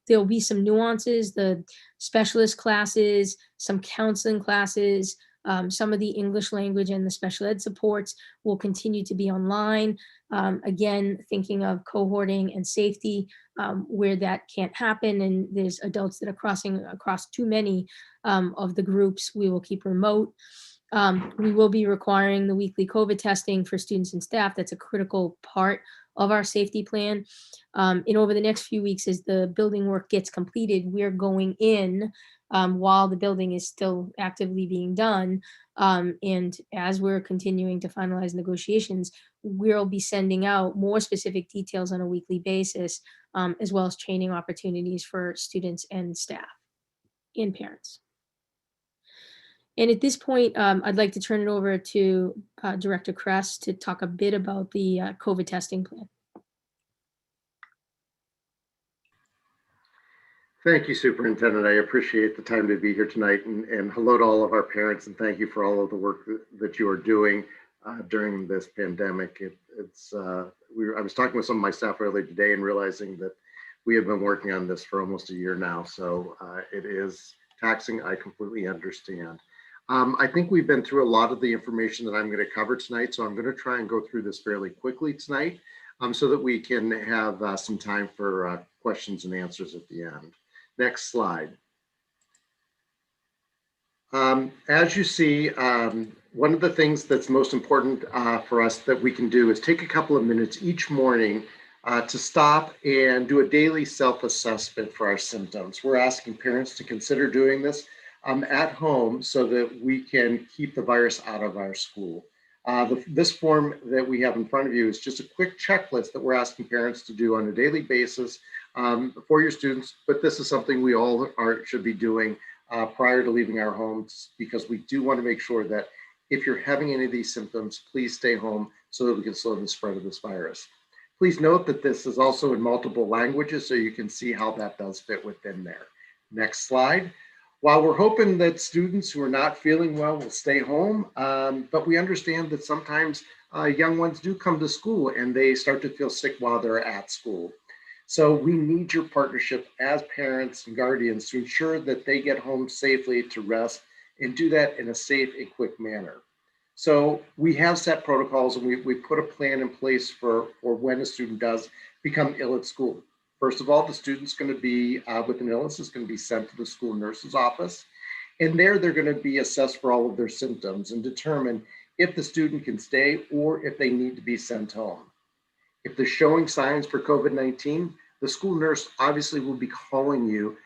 There'll be some nuances, the specialist classes, some counseling classes, some of the English language and the special ed supports will continue to be online. Again, thinking of cohorting and safety where that can't happen and there's adults that are crossing across too many of the groups, we will keep remote. We will be requiring the weekly COVID testing for students and staff. That's a critical part of our safety plan. And over the next few weeks, as the building work gets completed, we're going in while the building is still actively being done. And as we're continuing to finalize negotiations, we'll be sending out more specific details on a weekly basis, as well as training opportunities for students and staff and parents. And at this point, I'd like to turn it over to Director Kress to talk a bit about the COVID testing plan. Thank you, Superintendent. I appreciate the time to be here tonight, and hello to all of our parents, and thank you for all of the work that you are doing during this pandemic. I was talking with some of my staff earlier today and realizing that we have been working on this for almost a year now, so it is taxing. I completely understand. I think we've been through a lot of the information that I'm going to cover tonight, so I'm going to try and go through this fairly quickly tonight so that we can have some time for questions and answers at the end. Next slide. As you see, one of the things that's most important for us that we can do is take a couple of minutes each morning to stop and do a daily self-assessment for our symptoms. We're asking parents to consider doing this at home so that we can keep the virus out of our school. This form that we have in front of you is just a quick checklist that we're asking parents to do on a daily basis for your students, but this is something we all should be doing prior to leaving our homes, because we do want to make sure that If you're having any of these symptoms, please stay home so that we can slow the spread of this virus. Please note that this is also in multiple languages, so you can see how that does fit within there. Next slide. While we're hoping that students who are not feeling well will stay home, but we understand that sometimes young ones do come to school and they start to feel sick while they're at school. So we need your partnership as parents and guardians to ensure that they get home safely to rest and do that in a safe and quick manner. So we have set protocols and we put a plan in place for when a student does become ill at school. First of all, the student's going to be with an illness is going to be sent to the school nurse's office. And there they're going to be assessed for all of their symptoms and determine if the student can stay or if they need to be sent home. If they're showing signs for COVID-19, the school nurse obviously will be calling you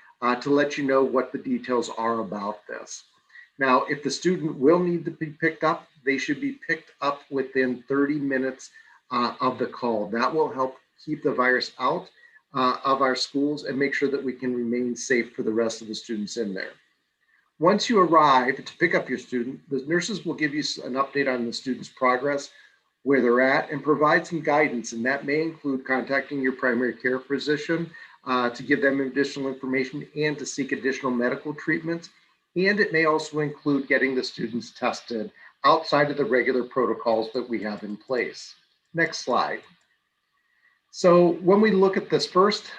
to let you know what the details are about this. Now, if the student will need to be picked up, they should be picked up within 30 minutes of the call. That will help keep the virus out of our schools and make sure that we can remain safe for the rest of the students in there. Once you arrive to pick up your student, the nurses will give you an update on the student's progress, where they're at, and provide some guidance. And that may include contacting your primary care physician to give them additional information and to seek additional medical treatments. And it may also include getting the students tested outside of the regular protocols that we have in place. Next slide. So when we look at this first,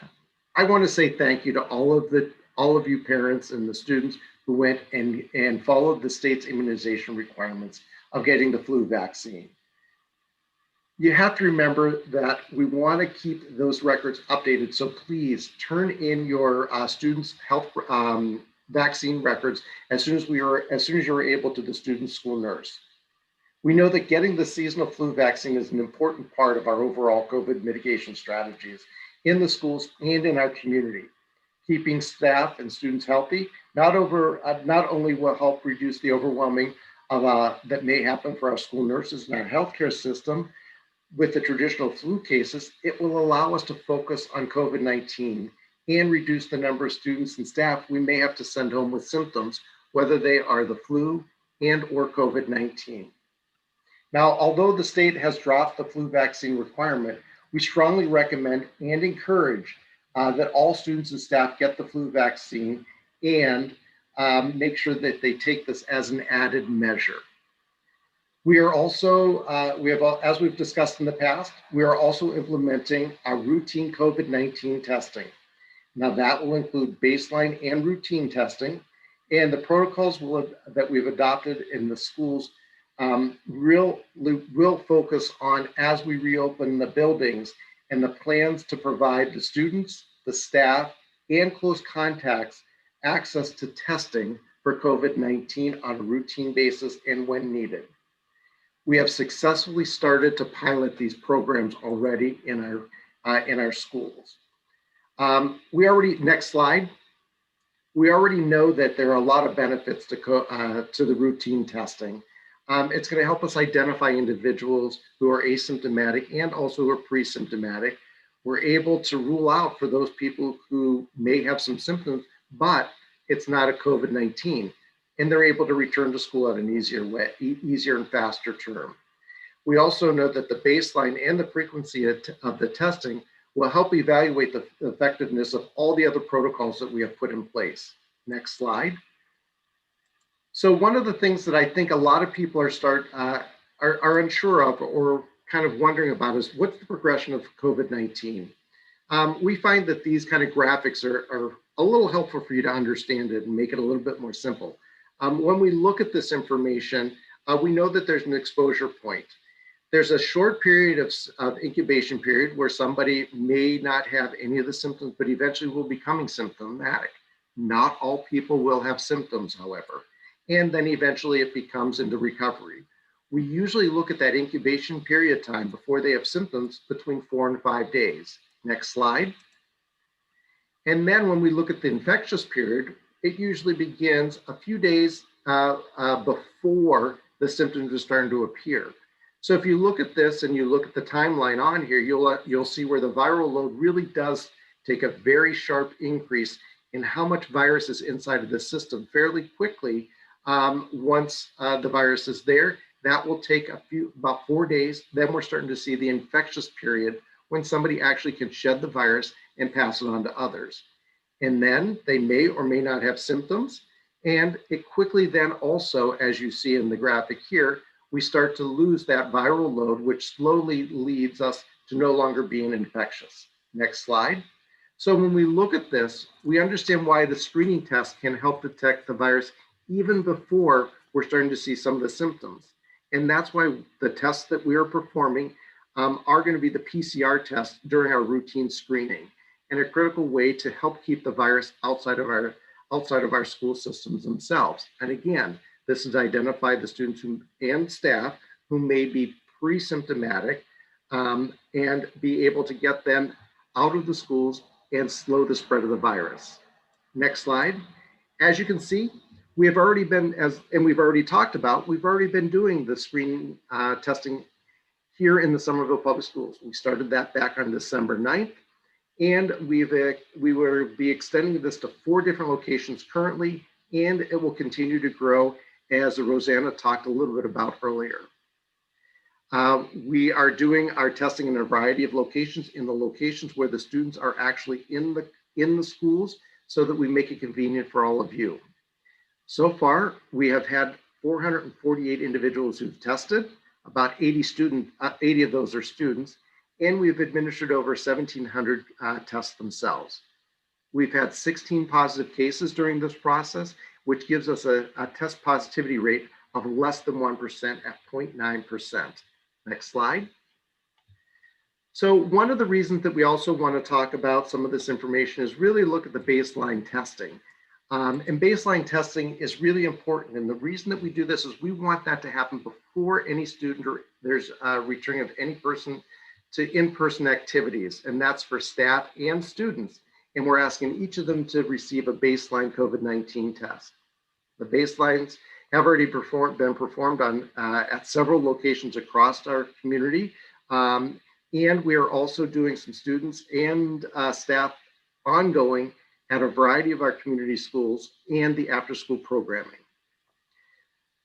I want to say thank you to all of you parents and the students who went and followed the state's immunization requirements of getting the flu vaccine. You have to remember that we want to keep those records updated. So please turn in your students' health vaccine records as soon as you're able to the student's school nurse. We know that getting the seasonal flu vaccine is an important part of our overall COVID mitigation strategies in the schools and in our community. Keeping staff and students healthy not only will help reduce the overwhelming that may happen for our school nurses and our healthcare system with the traditional flu cases, it will allow us to focus on COVID-19 and reduce the number of students and staff we may have to send home with symptoms, whether they are the flu and or COVID-19. Now, although the state has dropped the flu vaccine requirement, we strongly recommend and encourage that all students and staff get the flu vaccine and make sure that they take this as an added measure. We are also, as we've discussed in the past, we are also implementing our routine COVID-19 testing. Now that will include baseline and routine testing, and the protocols that we've adopted in the schools real focus on as we reopen the buildings and the plans to provide the students, the staff, and close contacts access to testing for COVID-19 on a routine basis and when needed. We have successfully started to pilot these programs already in our schools. Next slide. We already know that there are a lot of benefits to the routine testing. It's going to help us identify individuals who are asymptomatic and also who are pre-symptomatic. We're able to rule out for those people who may have some symptoms, but it's not a COVID-19, and they're able to return to school at an easier and faster term. We also know that the baseline and the frequency of the testing will help evaluate the effectiveness of all the other protocols that we have put in place. Next slide. So one of the things that I think a lot of people are unsure of or kind of wondering about is what's the progression of COVID-19? We find that these kind of graphics are a little helpful for you to understand it and make it a little bit more simple. When we look at this information, we know that there's an exposure point. There's a short period of incubation period where somebody may not have any of the symptoms, but eventually will becoming symptomatic. Not all people will have symptoms, however, and then eventually it becomes into recovery. We usually look at that incubation period time before they have symptoms between 4 and 5 days. Next slide. And then when we look at the infectious period, it usually begins a few days before the symptoms are starting to appear. So if you look at this and you look at the timeline on here, you'll see where the viral load really does take a very sharp increase in how much virus is inside of the system fairly quickly Once the virus is there, that will take about 4 days. Then we're starting to see the infectious period when somebody actually can shed the virus and pass it on to others. And then they may or may not have symptoms. And it quickly then also, as you see in the graphic here, we start to lose that viral load, which slowly leads us to no longer being infectious. Next slide. So when we look at this, we understand why the screening test can help detect the virus even before we're starting to see some of the symptoms. And that's why the tests that we are performing are going to be the PCR tests during our routine screening, and a critical way to help keep the virus outside of our school systems themselves. And again, this is to identify the students and staff who may be pre-symptomatic and be able to get them out of the schools and slow the spread of the virus. Next slide. As you can see, we have already been, and we've already talked about, we've already been doing the screening testing here in the Somerville Public Schools. We started that back on December 9th, and we will be extending this to 4 different locations currently, and it will continue to grow, as Rosanna talked a little bit about earlier. We are doing our testing in a variety of locations, in the locations where the students are actually in the schools, so that we make it convenient for all of you. So far, we have had 448 individuals who've tested. About 80 of those are students, and we've administered over 1,700 tests themselves. We've had 16 positive cases during this process, which gives us a test positivity rate of less than 1% at 0.9%. Next slide. So one of the reasons that we also want to talk about some of this information is really look at the baseline testing. And baseline testing is really important. And the reason that we do this is we want that to happen before any student or there's a return of any person to in-person activities. And that's for staff and students. And we're asking each of them to receive a baseline COVID-19 test. The baselines have already been performed on at several locations across our community. And we are also doing some students and staff ongoing at a variety of our community schools and the after-school programming.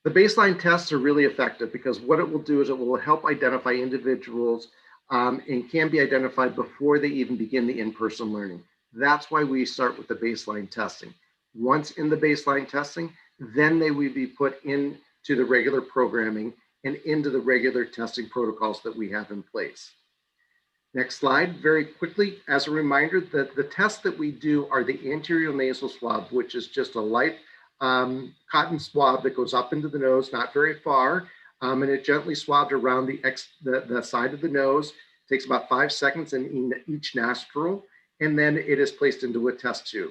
The baseline tests are really effective because what it will do is it will help identify individuals and can be identified before they even begin the in-person learning. That's why we start with the baseline testing. Once in the baseline testing, then they will be put into the regular programming and into the regular testing protocols that we have in place. Next slide, very quickly, as a reminder that the tests that we do are the anterior nasal swab, which is just a light cotton swab that goes up into the nose, not very far, and it gently swabbed around the side of the nose. It takes about 5 seconds in each nostril, and then it is placed into a test tube.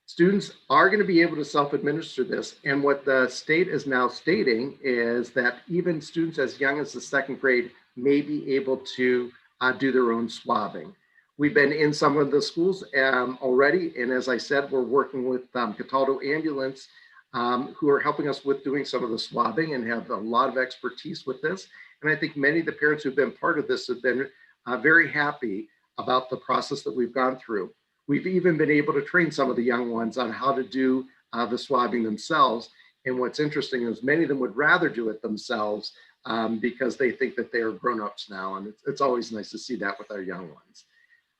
Students are going to be able to self-administer this, and what the state is now stating is that even students as young as the 2nd grade may be able to do their own swabbing. We've been in some of the schools already, and as I said, we're working with Cataldo Ambulance, who are helping us with doing some of the swabbing and have a lot of expertise with this. And I think many of the parents who've been part of this have been very happy about the process that we've gone through. We've even been able to train some of the young ones on how to do the swabbing themselves. And what's interesting is many of them would rather do it themselves because they think that they are grown-ups now. And it's always nice to see that with our young ones.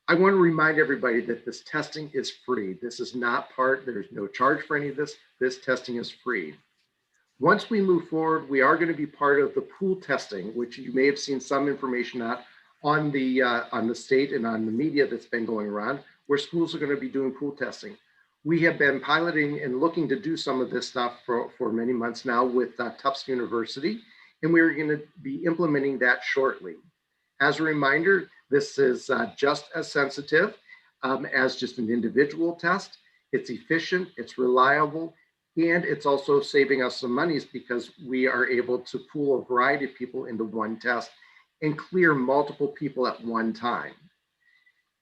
I want to remind everybody that this testing is free. This is not there's no charge for any of this. This testing is free. Once we move forward, we are going to be part of the pool testing, which you may have seen some information on the state and on the media that's been going around, where schools are going to be doing pool testing. We have been piloting and looking to do some of this stuff for many months now with Tufts University, and we're going to be implementing that shortly. As a reminder, this is just as sensitive as just an individual test. It's efficient, it's reliable, and it's also saving us some monies because we are able to pool a variety of people into one test and clear multiple people at one time.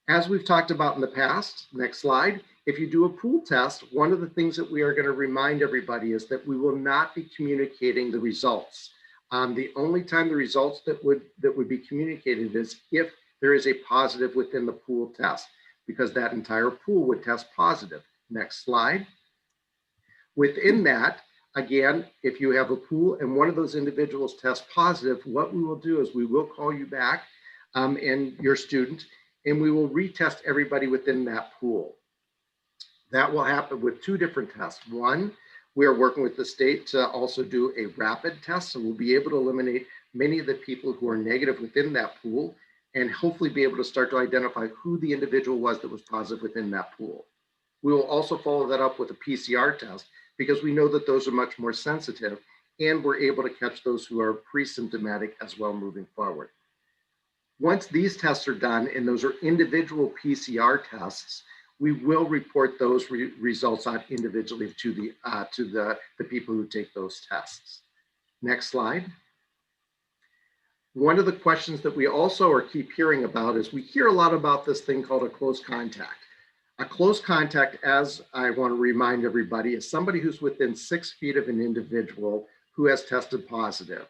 As we've talked about in the past, next slide, if you do a pool test, one of the things that we are going to remind everybody is that we will not be communicating the results. The only time the results that would be communicated is if there is a positive within the pool test, because that entire pool would test positive. Next slide. Within that, Again, if you have a pool and one of those individuals tests positive, what we will do is we will call you back and your student, and we will retest everybody within that pool. That will happen with two different tests. One, we are working with the state to also do a rapid test, so we'll be able to eliminate many of the people who are negative within that pool and hopefully be able to start to identify who the individual was that was positive within that pool. We will also follow that up with a PCR test because we know that those are much more sensitive, and we're able to catch those who are pre-symptomatic as well moving forward. Once these tests are done, and those are individual PCR tests, we will report those results out individually to the people who take those tests. Next slide. One of the questions that we also keep hearing about is we hear a lot about this thing called a close contact. A close contact, as I want to remind everybody, is somebody who's within 6 feet of an individual who has tested positive.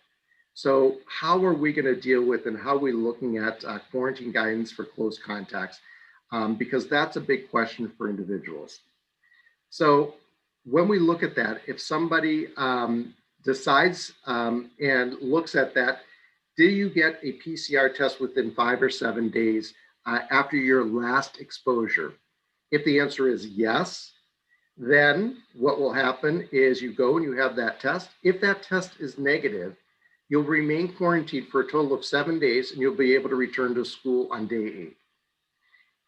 So how are we going to deal with and how are we looking at quarantine guidance for close contacts? Because that's a big question for individuals. So when we look at that, if somebody decides and looks at that, do you get a PCR test within 5 or 7 days after your last exposure? If the answer is yes, then what will happen is you go and you have that test. If that test is negative, you'll remain quarantined for a total of 7 days and you'll be able to return to school on day 8.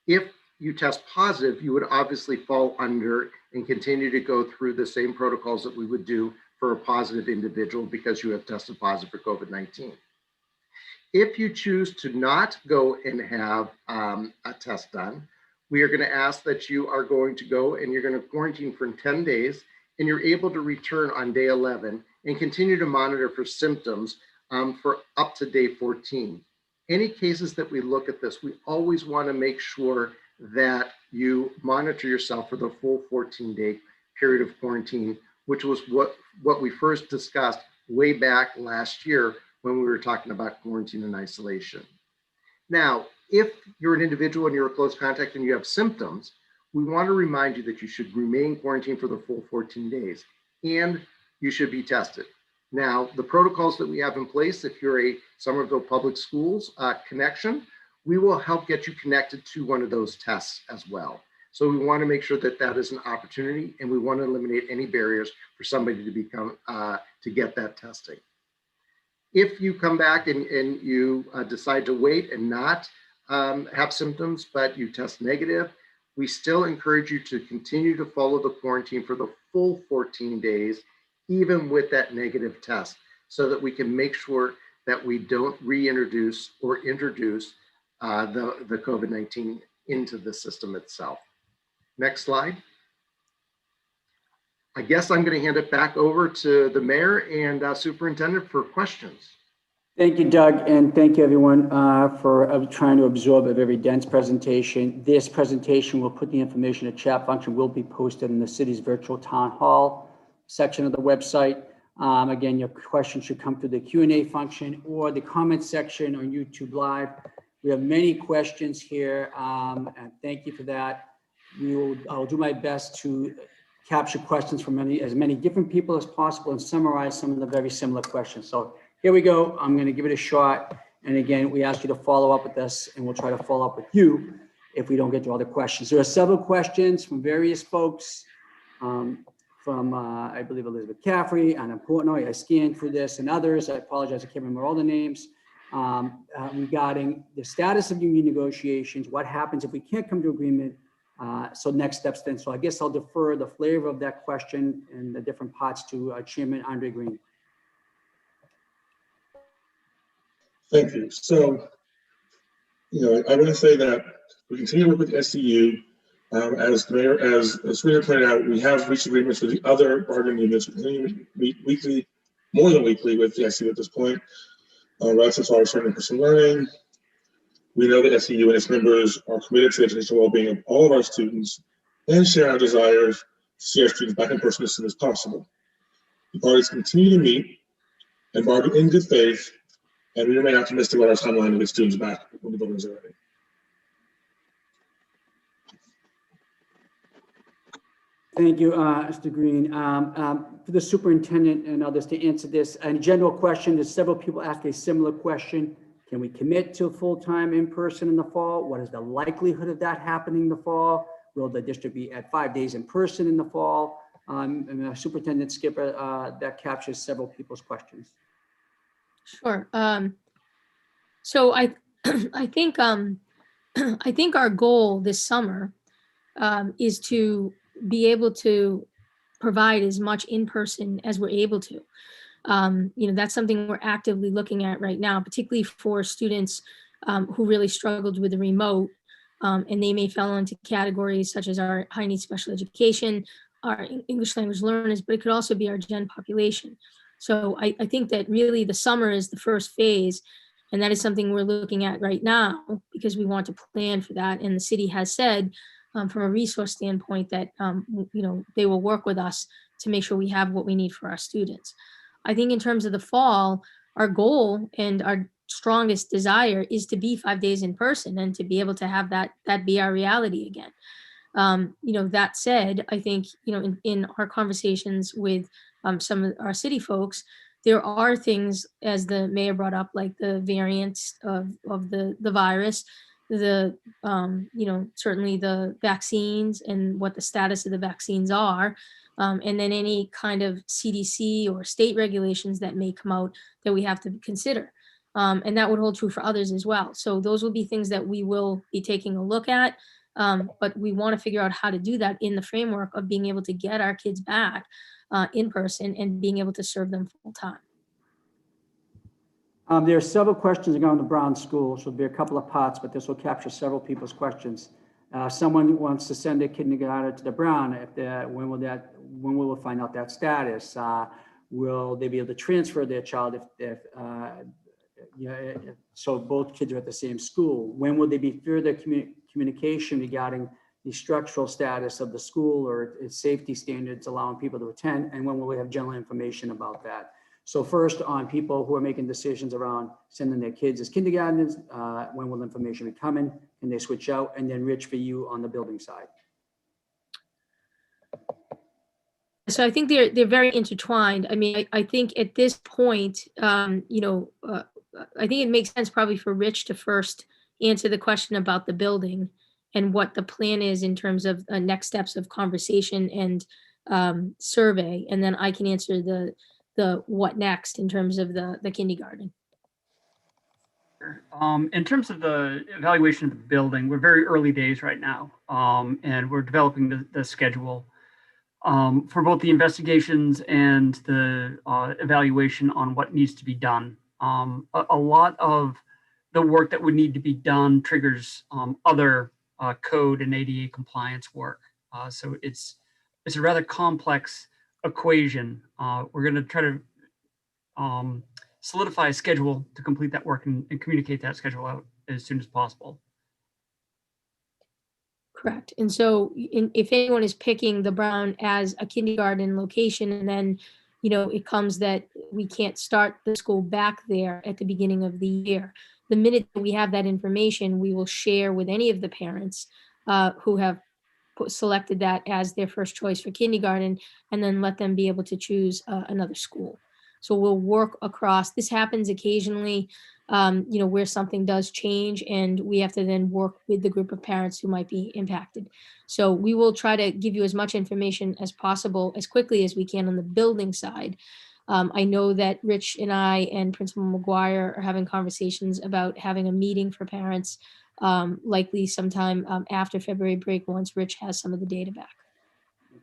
If you test positive, you would obviously fall under and continue to go through the same protocols that we would do for a positive individual because you have tested positive for COVID-19. If you choose to not go and have a test done, we are going to ask that you are going to go and you're going to quarantine for 10 days and you're able to return on day 11 and continue to monitor for symptoms for up to day 14. Any cases that we look at this, we always want to make sure that you monitor yourself for the full 14-day period of quarantine, which was what we first discussed way back last year when we were talking about quarantine and isolation. Now, if you're an individual and you're a close contact and you have symptoms, we want to remind you that you should remain quarantined for the full 14 days and you should be tested. Now, the protocols that we have in place, if you're a Somerville Public Schools connection, we will help get you connected to one of those tests as well. So we want to make sure that that is an opportunity and we want to eliminate any barriers for somebody to get that testing. If you come back and you decide to wait and not have symptoms, but you test negative, we still encourage you to continue to follow the quarantine for the full 14 days, even with that negative test, so that we can make sure that we don't reintroduce or introduce the COVID-19 into the system itself. Next slide. I guess I'm going to hand it back over to the mayor and superintendent for questions. Thank you, Doug, and thank you everyone for trying to absorb a very dense presentation. This presentation will put the information, a chat function will be posted in the city's virtual town hall section of the website. Again, your questions should come through the Q&A function or the comment section on YouTube Live. We have many questions here, and thank you for that. I'll do my best to capture questions from as many different people as possible and summarize some of the very similar questions. So here we go. I'm going to give it a shot. And again, we ask you to follow up with us and we'll try to follow up with you if we don't get to all the questions. There are several questions from various folks I believe, Elizabeth Caffrey, Anna Portnoy. I scanned through this and others. I apologize. I can't remember all the names regarding the status of union negotiations. What happens if we can't come to agreement? So next steps then. So I guess I'll defer the flavor of that question and the different parts to Chairman Andre Green. Thank you. So, I want to say that we continue to work with SCU. As Serena pointed out, we have reached agreements with the other bargaining units. We continue to meet weekly, more than weekly, with the SCU at this point. Relative to our certain person learning, we know that SCU and its members are committed to the educational well-being of all of our students and share our desires to see our students back in person as soon as possible. The parties continue to meet and bargain in good faith, and we remain optimistic about our timeline to get students back when the buildings are ready. Thank you, Mr. Green. for the superintendent and others to answer this. A general question, there's several people ask a similar question. Can we commit to full-time in-person in the fall? What is the likelihood of that happening in the fall? Will the district be at 5 days in person in the fall? And Superintendent Skipper, that captures several people's questions. Sure. So I I think I think our goal this summer is to be able to provide as much in person as we're able to. That's something we're actively looking at right now, particularly for students who really struggled with the remote, and they may fall into categories such as our high needs special education, our English language learners, but it could also be our gen population. So I think that really the summer is the first phase, and that is something we're looking at right now because we want to plan for that. And the city has said, from a resource standpoint, that they will work with us to make sure we have what we need for our students. I think in terms of the fall, our goal and our strongest desire is to be 5 days in person and to be able to have that be our reality again. That said, I think, in our conversations with some of our city folks, there are things, as the mayor brought up, like the variants of the virus, certainly the vaccines and what the status of the vaccines are. And then any kind of CDC or state regulations that may come out that we have to consider. And that would hold true for others as well. So those will be things that we will be taking a look at. But we want to figure out how to do that in the framework of being able to get our kids back in person and being able to serve them full time. There are several questions around the Brown School. So there'll be a couple of parts, but this will capture several people's questions. Someone wants to send a kindergarten to the Brown. When will we find out that status? Will they be able to transfer their child so both kids are at the same school? When will there be further communication regarding the structural status of the school or its safety standards allowing people to attend? And when will we have general information about that? So first, on people who are making decisions around sending their kids as kindergartners, when will information be coming? Can they switch out? And then Rich, for you on the building side. So I think they're very intertwined. I mean, I think at this point, I think it makes sense probably for Rich to first answer the question about the building and what the plan is in terms of next steps of conversation and survey. And then I can answer the what next in terms of the kindergarten. In terms of the evaluation of the building, we're very early days right now, and we're developing the schedule for both the investigations and the evaluation on what needs to be done. A lot of the work that would need to be done triggers other code and ADA compliance work. So it's a rather complex equation. We're going to try to solidify a schedule to complete that work and communicate that schedule out as soon as possible. Correct. And so if anyone is picking the Brown as a kindergarten location, and then, it comes that we can't start the school back there at the beginning of the year, the minute that we have that information, we will share with any of the parents who have selected that as their first choice for kindergarten, and then let them be able to choose another school. So we'll work across. This happens occasionally, where something does change and we have to then work with the group of parents who might be impacted. So we will try to give you as much information as possible, as quickly as we can on the building side. I know that Rich and I and Principal McGuire are having conversations about having a meeting for parents, likely sometime after February break, once Rich has some of the data back.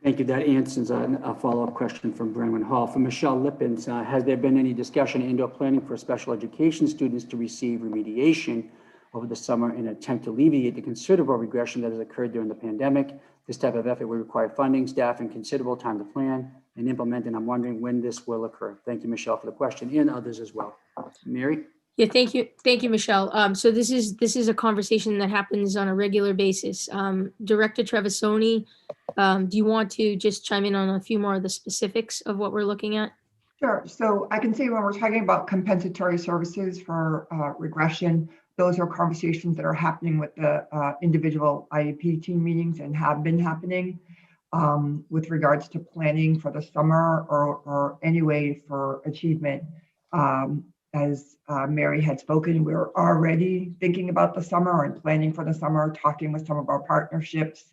Thank you. That answers a follow-up question from Brennan Hall. From Michelle Lippens, has there been any discussion and/or planning for special education students to receive remediation over the summer in an attempt to alleviate the considerable regression that has occurred during the pandemic? This type of effort will require funding, staff, and considerable time to plan and implement, and I'm wondering when this will occur. Thank you, Michelle, for the question, and others as well. Mary? Yeah, thank you, Michelle. So this is a conversation that happens on a regular basis. Director Trevisoni, do you want to just chime in on a few more of the specifics of what we're looking at? Sure. So I can say when we're talking about compensatory services for regression, those are conversations that are happening with the individual IEP team meetings and have been happening. with regards to planning for the summer or any way for achievement. As Mary had spoken, we're already thinking about the summer and planning for the summer, talking with some of our partnerships,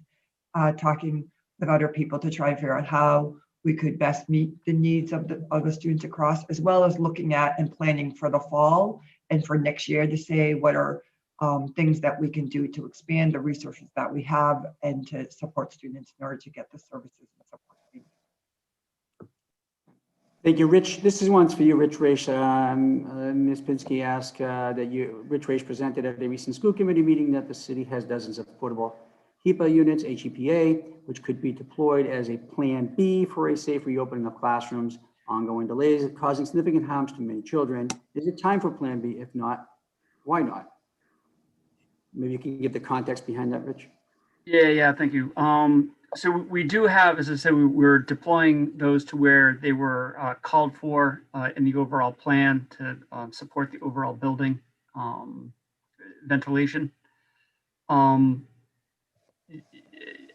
talking with other people to try and figure out how we could best meet the needs of the students across, as well as looking at and planning for the fall and for next year to say what are things that we can do to expand the resources that we have and to support students in order to get the services and support they need. Thank you, Rich. This is one's for you, Rich Raish. Ms. Pinsky asked that Rich Raish presented at a recent school committee meeting that the city has dozens of portable HEPA units, HEPA, which could be deployed as a plan B for a safe reopening of classrooms. Ongoing delays causing significant harms to many children. Is it time for plan B? If not, why not? Maybe you can give the context behind that, Rich. Yeah, thank you. So we do have, as I said, we're deploying those to where they were called for in the overall plan to support the overall building ventilation.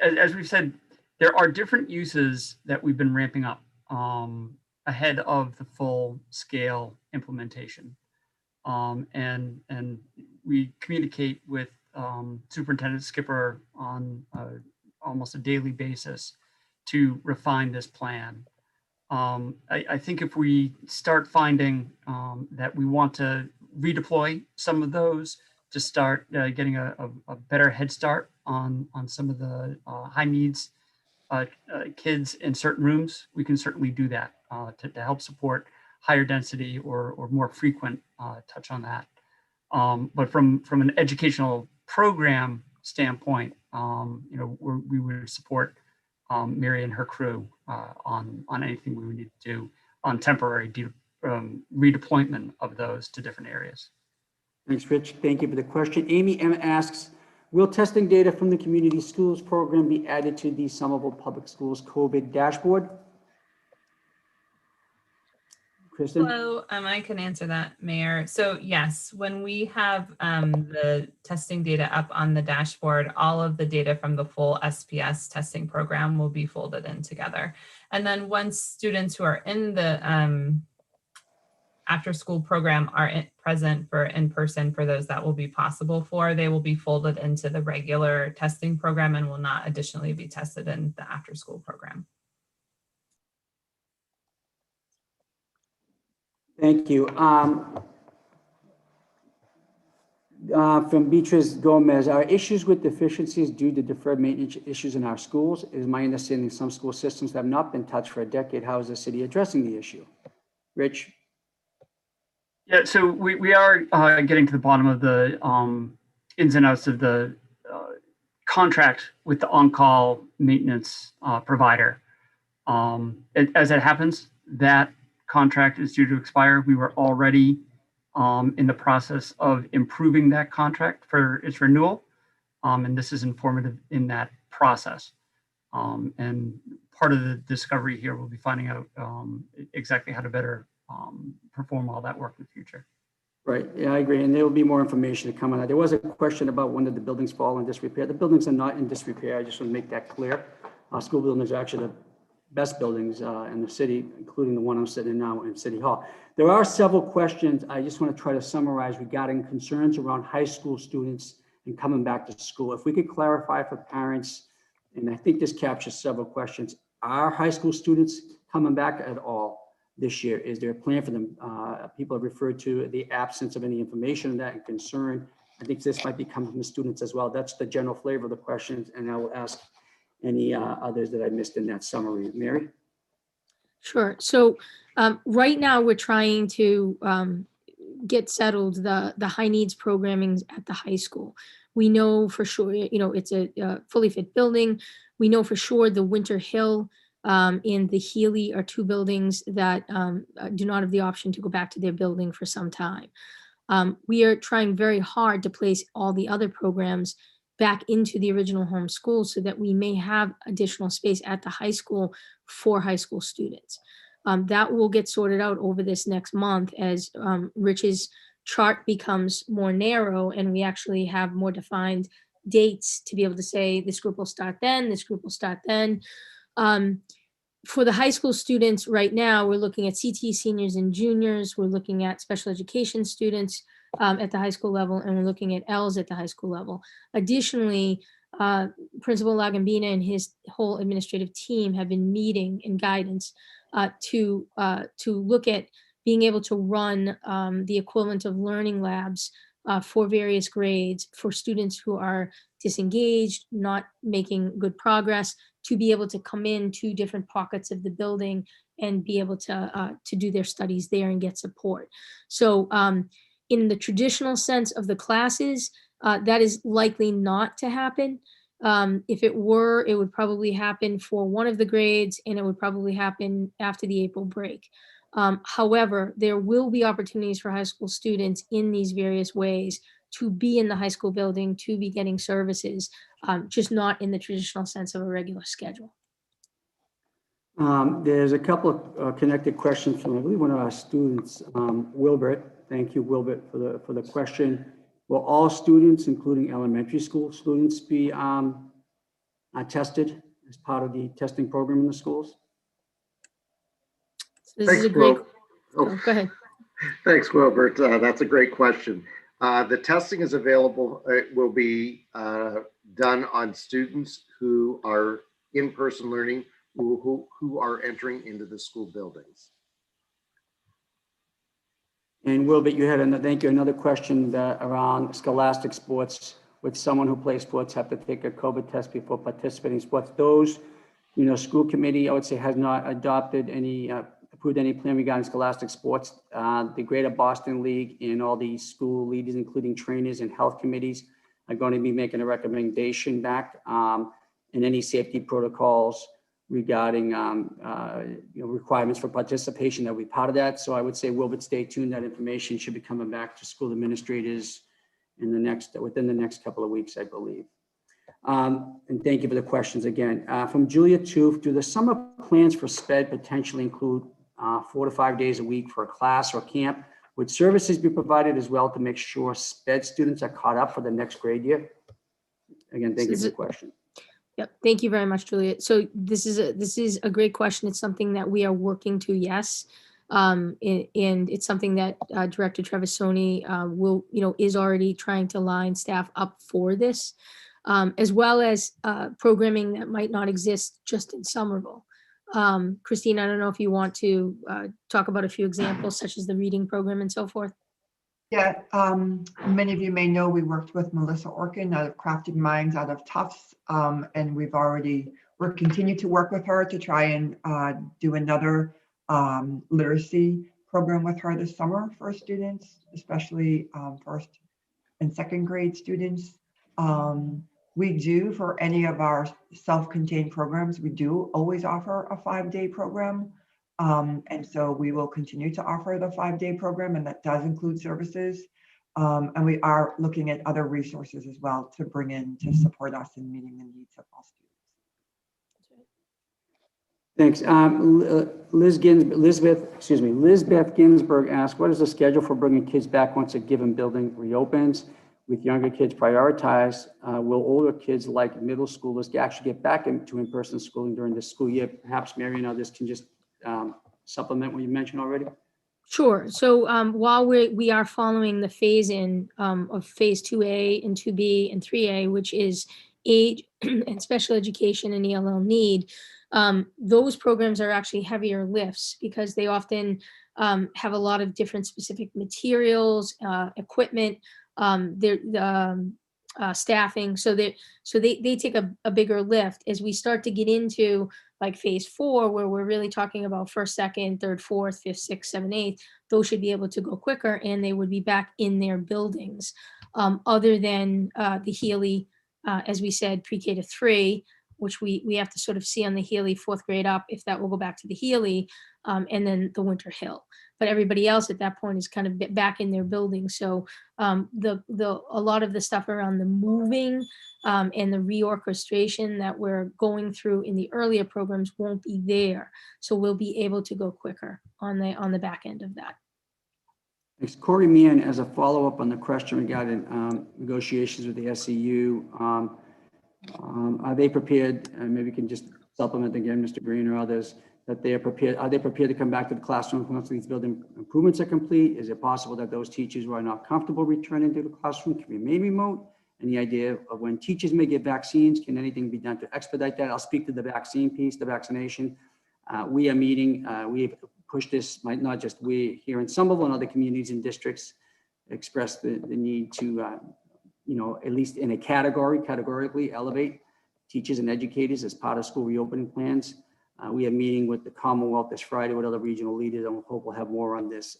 As we've said, there are different uses that we've been ramping up ahead of the full scale implementation. And we communicate with Superintendent Skipper on almost a daily basis to refine this plan. I think if we start finding that we want to redeploy some of those to start getting a better head start on some of the high needs kids in certain rooms, we can certainly do that to help support higher density or more frequent touch on that. But from an educational program standpoint, we would support Mary and her crew on anything we would need to do on temporary redeployment of those to different areas. Thanks, Rich. Thank you for the question. Amy M asks, will testing data from the community schools program be added to the Somerville Public Schools COVID dashboard? Kristin? Hello, I can answer that, Mayor. So yes, when we have the testing data up on the dashboard, all of the data from the full SPS testing program will be folded in together. And then once students who are in the after school program are present for in-person, for those that will be possible for, they will be folded into the regular testing program and will not additionally be tested in the after school program. Thank you. From Beatrice Gomez, are issues with deficiencies due to deferred maintenance issues in our schools? It is my understanding some school systems have not been touched for a decade. How is the city addressing the issue? Rich? Yeah, so we are getting to the bottom of the ins and outs of the contract with the on-call maintenance provider. As it happens, that contract is due to expire. We were already in the process of improving that contract for its renewal, and this is informative in that process. And part of the discovery here will be finding out exactly how to better perform all that work in the future. Right, yeah, I agree. And there will be more information to come on that. There was a question about when did the buildings fall in disrepair. The buildings are not in disrepair. I just want to make that clear. School buildings are actually the best buildings in the city, including the one I'm sitting in now in City Hall. There are several questions I just want to try to summarize regarding concerns around high school students and coming back to school. If we could clarify for parents, and I think this captures several questions, are high school students coming back at all this year? Is there a plan for them? People have referred to the absence of any information on that and concern. I think this might be coming from the students as well. That's the general flavor of the questions, and I will ask any others that I missed in that summary. Mary? Sure. So right now we're trying to get settled the high needs programming at the high school. We know for sure, it's a fully fit building. We know for sure the Winter Hill and the Healy are two buildings that do not have the option to go back to their building for some time. We are trying very hard to place all the other programs back into the original home school so that we may have additional space at the high school for high school students. That will get sorted out over this next month as Rich's chart becomes more narrow and we actually have more defined dates to be able to say this group will start then, this group will start then. For the high school students right now, we're looking at CT seniors and juniors. We're looking at special education students at the high school level, and we're looking at Ls at the high school level. Additionally, Principal Lagambina and his whole administrative team have been meeting in guidance to look at being able to run the equivalent of learning labs for various grades for students who are disengaged, not making good progress, to be able to come in to different pockets of the building and be able to do their studies there and get support. So in the traditional sense of the classes, that is likely not to happen. If it were, it would probably happen for one of the grades, and it would probably happen after the April break. However, there will be opportunities for high school students in these various ways to be in the high school building, to be getting services, just not in the traditional sense of a regular schedule. There's a couple of connected questions from, I believe, one of our students, Wilbert. Thank you, Wilbert, for the question. Will all students, including elementary school students, be tested as part of the testing program in the schools? So this Thanks, is a great. Will. Oh, go ahead. Thanks, Wilbert. That's a great question. The testing is available. It will be done on students who are in-person learning, who are entering into the school buildings. And Wilbert, you had another question around scholastic sports. Would someone who plays sports have to take a COVID test before participating in sports? Those, school committee, I would say, has not adopted any, approved any plan regarding scholastic sports. The Greater Boston League and all the school leaders, including trainers and health committees, are going to be making a recommendation back in any safety protocols regarding requirements for participation that will be part of that. So I would say, Wilbert, stay tuned. That information should be coming back to school administrators within the next couple of weeks, I believe. And thank you for the questions again. From Julia Toof, do the summer plans for SPED potentially include 4 to 5 days a week for a class or camp? Would services be provided as well to make sure SPED students are caught up for the next grade year? Again, thank you for the question. Yep. Thank you very much, Juliet. So this is a great question. It's something that we are working to, yes. And it's something that Director Trevisoni is already trying to line staff up for this, as well as programming that might not exist just in Somerville. Kristin, I don't know if you want to talk about a few examples, such as the reading program and so forth. Yeah, many of you may know we worked with Melissa Orkin out of Crafting Minds out of Tufts, and we're continuing to work with her to try and do another literacy program with her this summer for students, especially first and second grade students. We do, for any of our self-contained programs, we do always offer a 5-day program. And so we will continue to offer the 5-day program, and that does include services. And we are looking at other resources as well to bring in to support us in meeting the needs of all students. Thanks. Lizbeth Ginsburg asked, what is the schedule for bringing kids back once a given building reopens? With younger kids prioritized, will older kids like middle schoolers actually get back into in-person schooling during this school year? Perhaps Mary and others can just supplement what you mentioned already. Sure. So while we are following the phase in of phase 2A and 2B and 3A, which is age and special education and ELL need, those programs are actually heavier lifts because they often have a lot of different specific materials, equipment, staffing. So they take a bigger lift. As we start to get into like phase 4, where we're really talking about first, second, third, fourth, fifth, sixth, seventh, eighth, those should be able to go quicker, and they would be back in their buildings. Other than the Healy, as we said, pre-K to 3, which we have to sort of see on the Healy 4th grade up, if that will go back to the Healy, and then the Winter Hill. But everybody else at that point is kind of back in their building. So a lot of the stuff around the moving and the reorchestration that we're going through in the earlier programs won't be there. So we'll be able to go quicker on the back end of that. Thanks. Corey Meehan, as a follow-up on the question regarding negotiations with the SEU, are they prepared, maybe you can just supplement again, Mr. Green or others, that they are they prepared to come back to the classroom once these building improvements are complete? Is it possible that those teachers who are not comfortable returning to the classroom can remain remote? And the idea of when teachers may get vaccines, can anything be done to expedite that? I'll speak to the vaccine piece, the vaccination. We are meeting, we've pushed this, not just we here in Somerville and other communities and districts express the need to, at least in a categorically elevate teachers and educators as part of school reopening plans. We are meeting with the Commonwealth this Friday with other regional leaders, and we hope we'll have more on this.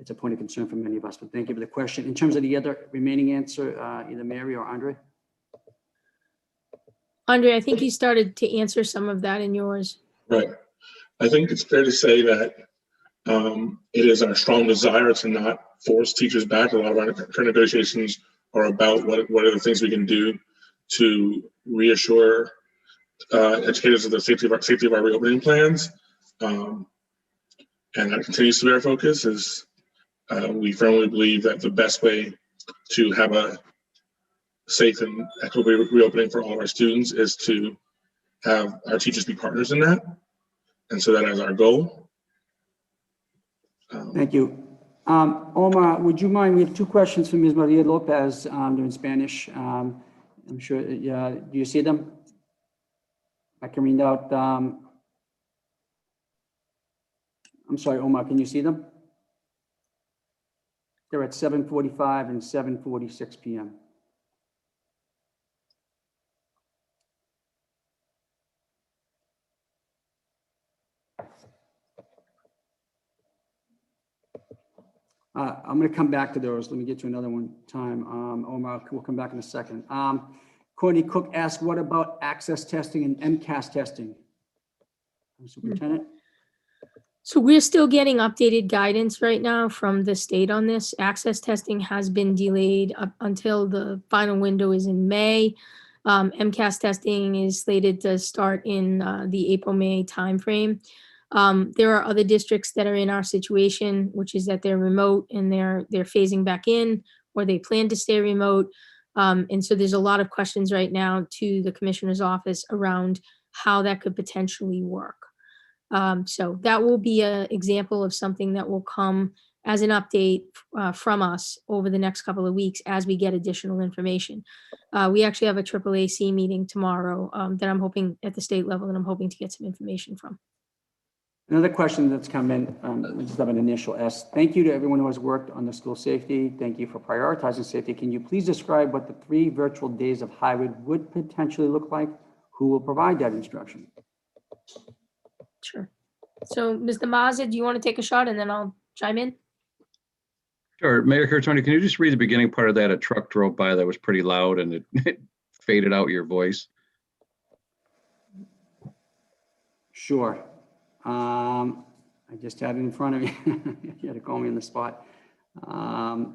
It's a point of concern for many of us, but thank you for the question. In terms of the other remaining answer, either Mary or Andre? Andre, I think you started to answer some of that in yours. Right. I think it's fair to say that it is our strong desire to not force teachers back. A lot of our current negotiations are about what are the things we can do to reassure educators of the safety of our reopening plans. And that continues to be our focus. Is we firmly believe that the best way to have a safe and equitable reopening for all of our students is to have our teachers be partners in that. And so that is our goal. Thank you. Omar, would you mind, we have two questions from Ms. Maria Lopez. They're in Spanish. I'm sure, do you see them? I can read out. I'm sorry, Omar, can you see them? They're at 7:45 and 7:46 p.m. I'm going to come back to those. Let me get you another one time. Omar, we'll come back in a second. Courtney Cook asked, what about access testing and MCAS testing? Superintendent? So we're still getting updated guidance right now from the state on this. Access testing has been delayed up until the final window is in May. MCAS testing is slated to start in the April-May timeframe. There are other districts that are in our situation, which is that they're remote and they're phasing back in, or they plan to stay remote. And so there's a lot of questions right now to the commissioner's office around how that could potentially work. So that will be an example of something that will come as an update from us over the next couple of weeks as we get additional information. We actually have a AAAC meeting tomorrow that I'm hoping at the state level, and I'm hoping to get some information from. Another question that's come in, we just have an initial S. Thank you to everyone who has worked on the school safety. Thank you for prioritizing safety. Can you please describe what the 3 virtual days of hybrid would potentially look like? Who will provide that instruction? Sure. So Ms. Namaza, do you want to take a shot and then I'll chime in? Sure. Mayor Curtoni, can you just read the beginning part of that? A truck drove by that was pretty loud and it faded out your voice. Sure. I just had it in front of me. You had to call me on the spot. I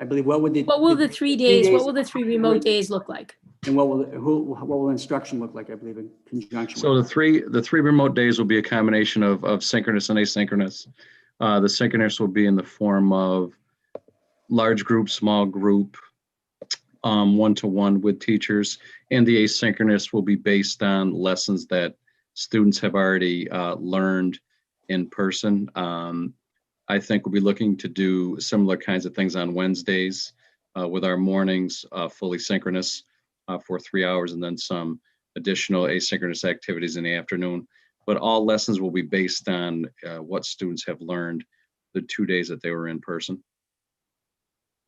believe what will the 3 days, what will the 3 remote days look like? And what will instruction look like, I believe, in conjunction So with the three remote days will be a combination of synchronous and asynchronous. The synchronous will be in the form of large group, small group, one-to-one with teachers, and the asynchronous will be based on lessons that students have already learned in person. I think we'll be looking to do similar kinds of things on Wednesdays with our mornings fully synchronous for 3 hours, and then some additional asynchronous activities in the afternoon. But all lessons will be based on what students have learned the 2 days that they were in person.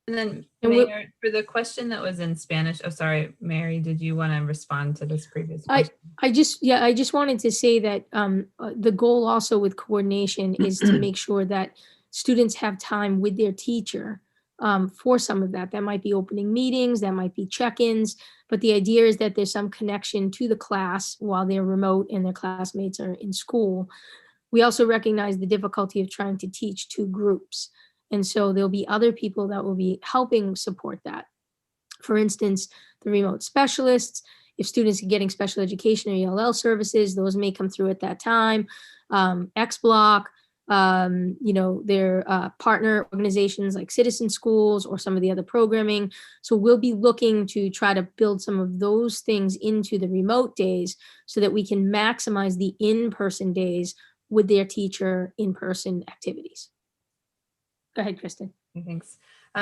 And then, And Mayor, for the question that was in Spanish, oh, sorry, Mary, did you want to respond to this previous question? I just wanted to say that the goal also with coordination is to make sure that students have time with their teacher for some of that. That might be opening meetings, that might be check-ins, but the idea is that there's some connection to the class while they're remote and their classmates are in school. We also recognize the difficulty of trying to teach 2 groups. And so there'll be other people that will be helping support that. For instance, the remote specialists, if students are getting special education or ELL services, those may come through at that time. XBlock, their partner organizations like Citizen Schools or some of the other programming. So we'll be looking to try to build some of those things into the remote days so that we can maximize the in-person days with their teacher in-person activities. Go ahead, Kristin. Thanks.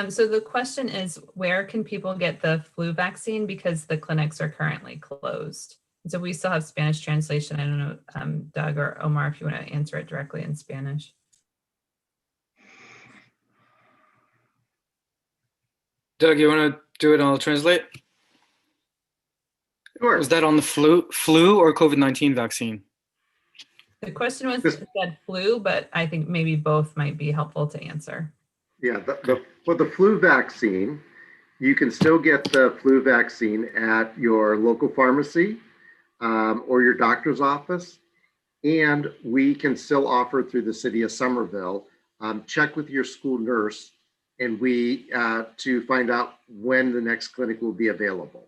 So the question is, where can people get the flu vaccine because the clinics are currently closed? So we still have Spanish translation. I don't know, Doug or Omar, if you want to answer it directly in Spanish. Doug, you want to do it? I'll translate. Sure. Was that on the flu or COVID-19 vaccine? The question was said flu, but I think maybe both might be helpful to answer. Yeah, for the flu vaccine, you can still get the flu vaccine at your local pharmacy or your doctor's office. And we can still offer through the City of Somerville. Check with your school nurse and to find out when the next clinic will be available.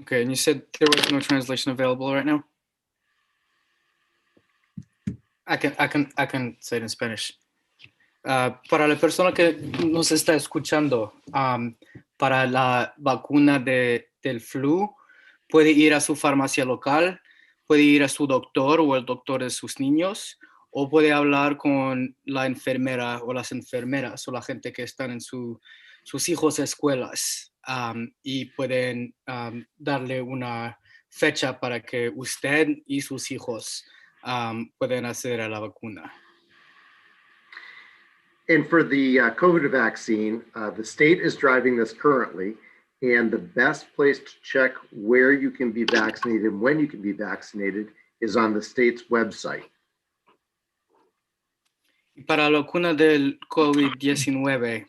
Okay, and you said there was no translation available right now? I can say it in Spanish. Para la persona que nos está escuchando, para la vacuna del flu, puede ir a su farmacia local, puede ir a su doctor o el doctor de sus niños, o puede hablar con la enfermera o las enfermeras o la gente que están en sus hijos escuelas, y pueden darle una fecha para que usted y sus hijos pueden acceder a la vacuna. And for the COVID vaccine, the state is driving this currently, and the best place to check where you can be vaccinated and when you can be vaccinated is on the state's website. Para la vacuna del COVID-19,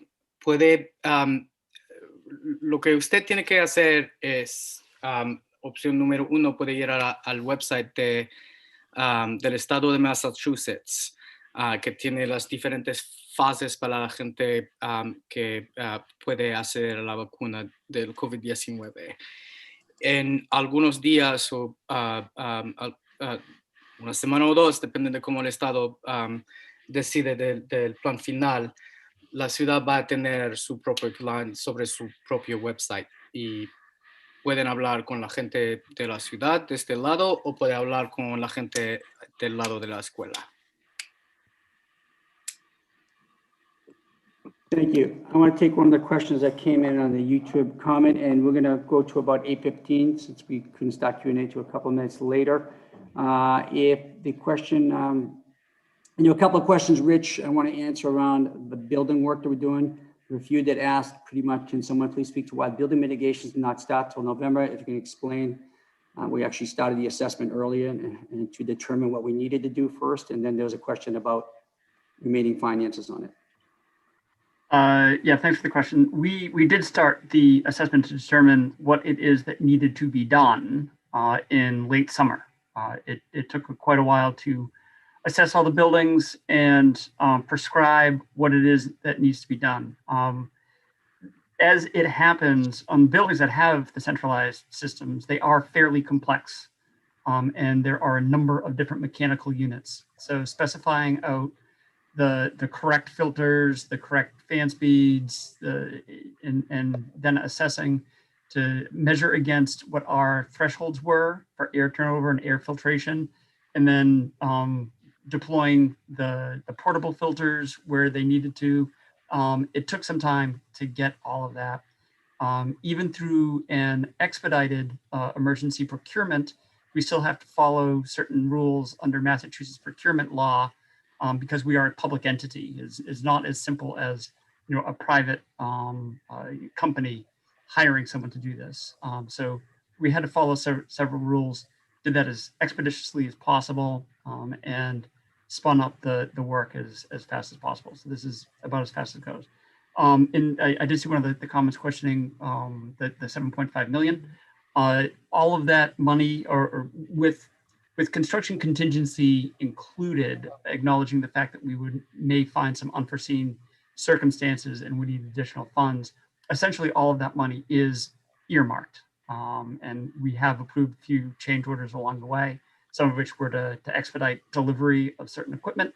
lo que usted tiene que hacer es, opción número 1, puede ir al website del estado de Massachusetts, que tiene las diferentes fases para la gente que puede hacer la vacuna del COVID-19. En algunos días o una semana o dos, depende de cómo el estado decide del plan final, la ciudad va a tener su propio plan sobre su propio website y pueden hablar con la gente de la ciudad de este lado o puede hablar con la gente del lado de la escuela. Thank you. I want to take one of the questions that came in on the YouTube comment, and we're going to go to about 8:15 since we couldn't start Q&A to a couple of minutes later. If the question, a couple of questions, Rich, I want to answer around the building work that we're doing. There were a few that asked pretty much, can someone please speak to why building mitigations did not start till November? If you can explain, we actually started the assessment earlier and to determine what we needed to do first. And then there was a question about remaining finances on it. Yeah, thanks for the question. We did start the assessment to determine what it is that needed to be done in late summer. It took quite a while to assess all the buildings and prescribe what it is that needs to be done. As it happens, buildings that have the centralized systems, they are fairly complex, and there are a number of different mechanical units. So specifying out the correct filters, the correct fan speeds, and then assessing to measure against what our thresholds were for air turnover and air filtration, and then deploying the portable filters where they needed to. It took some time to get all of that. Even through an expedited emergency procurement, we still have to follow certain rules under Massachusetts procurement law, because we are a public entity. Is not as simple as a private company hiring someone to do this. So we had to follow several rules, did that as expeditiously as possible, and spun up the work as fast as possible. So this is about as fast as it goes. And I did see one of the comments questioning the 7.5 million. All of that money, or with construction contingency included, acknowledging the fact that we may find some unforeseen circumstances and we need additional funds, essentially all of that money is earmarked. And we have approved a few change orders along the way. some of which were to expedite delivery of certain equipment.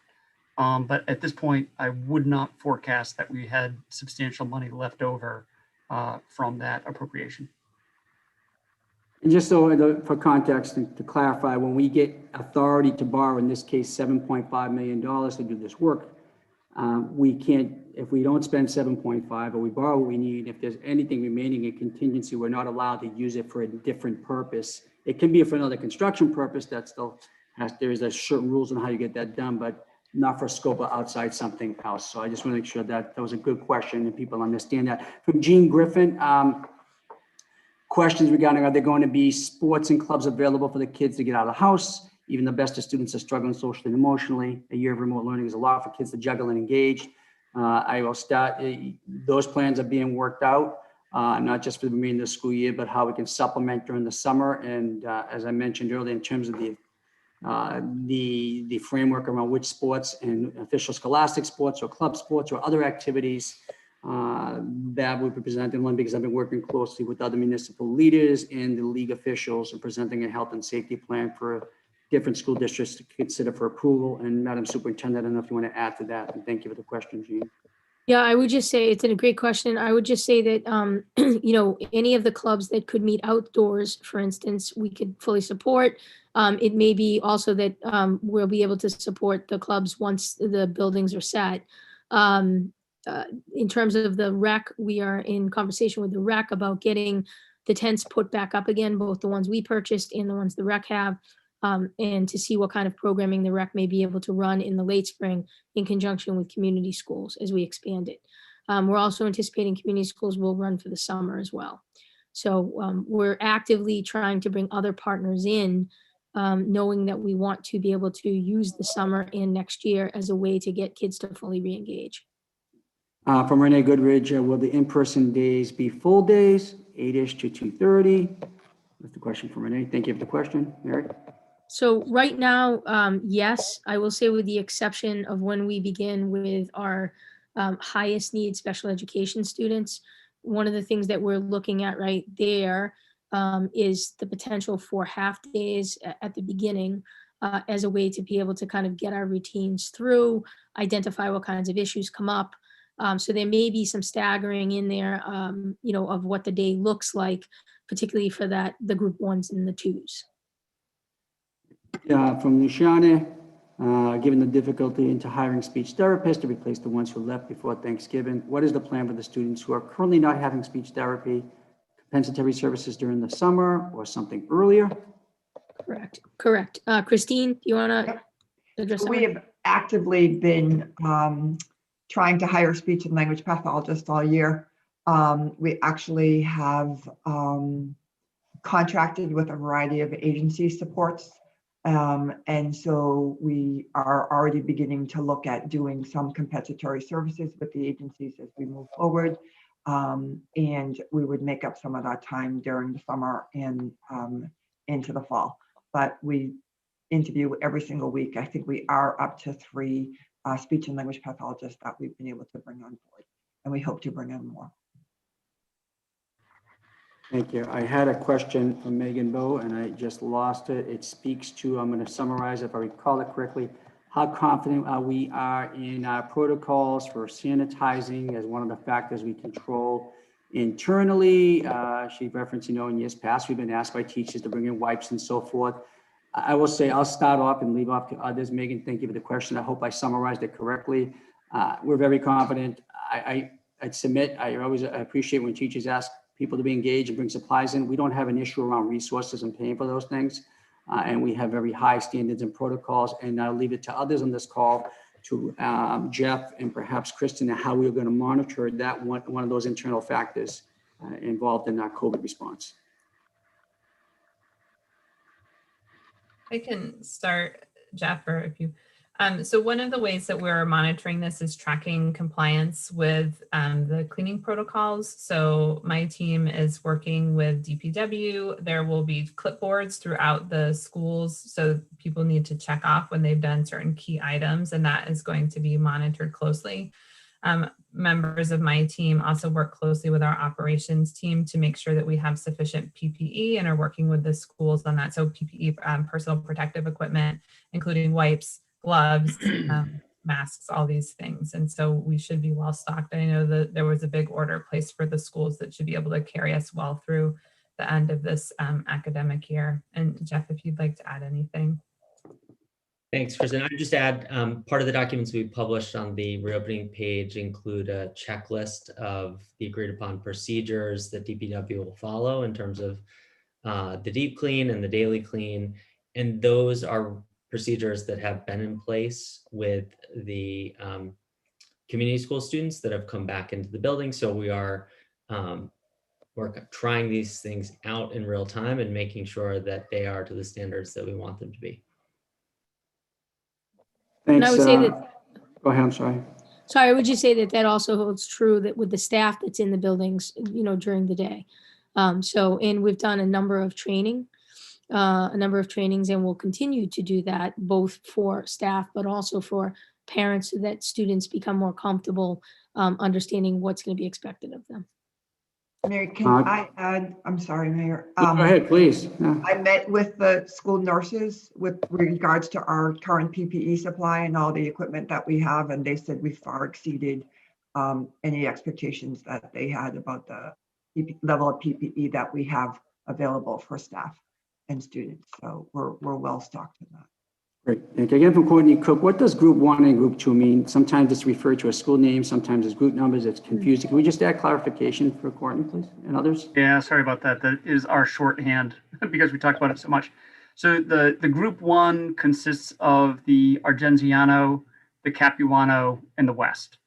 But at this point, I would not forecast that we had substantial money left over from that appropriation. And just so for context and to clarify, when we get authority to borrow, in this case, $7.5 million to do this work, we can't, if we don't spend 7.5 or we borrow what we need, if there's anything remaining in contingency, we're not allowed to use it for a different purpose. It can be for another construction purpose that still has, there is a certain rules on how you get that done, but not for scope or outside something else. So I just want to make sure that that was a good question and people understand that. From Jean Griffin, questions regarding, are there going to be sports and clubs available for the kids to get out of the house? Even the best of students are struggling socially and emotionally. A year of remote learning is a lot for kids to juggle and engage. I will start, those plans are being worked out, not just for the remainder of the school year, but how we can supplement during the summer. And as I mentioned earlier, in terms of the framework around which sports and official scholastic sports or club sports or other activities that will be presented in Olympics. I've been working closely with other municipal leaders and the league officials and presenting a health and safety plan for different school districts to consider for approval. And Madam Superintendent, I don't know if you want to add to that. And thank you for the question, Jean. Yeah, I would just say it's a great question. I would just say that, you know, any of the clubs that could meet outdoors, for instance, we could fully support. It may be also that we'll be able to support the clubs once the buildings are set. In terms of the rec, we are in conversation with the rec about getting the tents put back up again, both the ones we purchased and the ones the rec have, and to see what kind of programming the rec may be able to run in the late spring in conjunction with community schools as we expand it. We're also anticipating community schools will run for the summer as well. So we're actively trying to bring other partners in, knowing that we want to be able to use the summer and next year as a way to get kids to fully re-engage. From Renee Goodridge, will the in-person days be full days, 8-ish to 2:30? That's the question from Renee. Thank you for the question, Mary. So right now, yes, I will say with the exception of when we begin with our highest need special education students, one of the things that we're looking at right there is the potential for half days at the beginning as a way to be able to kind of get our routines through, identify what kinds of issues come up. So there may be some staggering in there, you know, of what the day looks like, particularly for the group 1s and the 2s. From Luciana, given the difficulty into hiring speech therapists to replace the ones who left before Thanksgiving, what is the plan for the students who are currently not having speech therapy, compensatory services during the summer or something earlier? Correct. Christine, do you want to address that? We have actively been trying to hire speech and language pathologists all year. We actually have contracted with a variety of agency supports. And so we are already beginning to look at doing some compensatory services with the agencies as we move forward. And we would make up some of that time during the summer and into the fall. But we interview every single week. I think we are up to 3 speech and language pathologists that we've been able to bring on board, and we hope to bring on more. Thank you. I had a question from Megan Bowe and I just lost it. It speaks to, I'm going to summarize if I recall it correctly, how confident we are in our protocols for sanitizing as one of the factors we control internally. She referenced, you know, in years past, we've been asked by teachers to bring in wipes and so forth. I will say, I'll start off and leave off to others. Megan, thank you for the question. I hope I summarized it correctly. We're very confident. I'd submit, I appreciate when teachers ask people to be engaged and bring supplies in. We don't have an issue around resources and paying for those things. And we have very high standards and protocols. And I'll leave it to others on this call, to Jeff and perhaps Kristin, how we're going to monitor that one of those internal factors involved in our COVID response. I can start, Jeff, or if you. So one of the ways that we're monitoring this is tracking compliance with the cleaning protocols. So my team is working with DPW. There will be clipboards throughout the schools. So people need to check off when they've done certain key items, and that is going to be monitored closely. Members of my team also work closely with our operations team to make sure that we have sufficient PPE and are working with the schools on that. So PPE, personal protective equipment, including wipes, gloves, masks, all these things. And so we should be well stocked. I know that there was a big order placed for the schools that should be able to carry us well through the end of this academic year. And Jeff, if you'd like to add anything. Thanks, Kristin. I'd just add, part of the documents we published on the reopening page include a checklist of the agreed upon procedures that DPW will follow in terms of the deep clean and the daily clean. And those are procedures that have been in place with the community school students that have come back into the building. So we are we're trying these things out in real time and making sure that they are to the standards that we want them to be. And I Thanks. would say that, Go ahead, I'm sorry. sorry, I would just say that that also holds true that with the staff that's in the buildings, during the day. And we've done a number of trainings, and we'll continue to do that both for staff, but also for parents, so that students become more comfortable understanding what's going to be expected of them. Mary, can I add? I'm sorry, Mayor. Go ahead, please. Yeah. I met with the school nurses with regards to our current PPE supply and all the equipment that we have, and they said we far exceeded any expectations that they had about the level of PPE that we have available for staff and students. So we're well stocked in that. Great. And again, from Courtney Cook, what does group 1 and group 2 mean? Sometimes it's referred to as school names, sometimes as group numbers. It's confusing. Can we just add clarification for Courtney, please, and others? Yeah, sorry about that. That is our shorthand because we talk about it so much. So the group 1 consists of the Argenziano, the Capuano, and the West.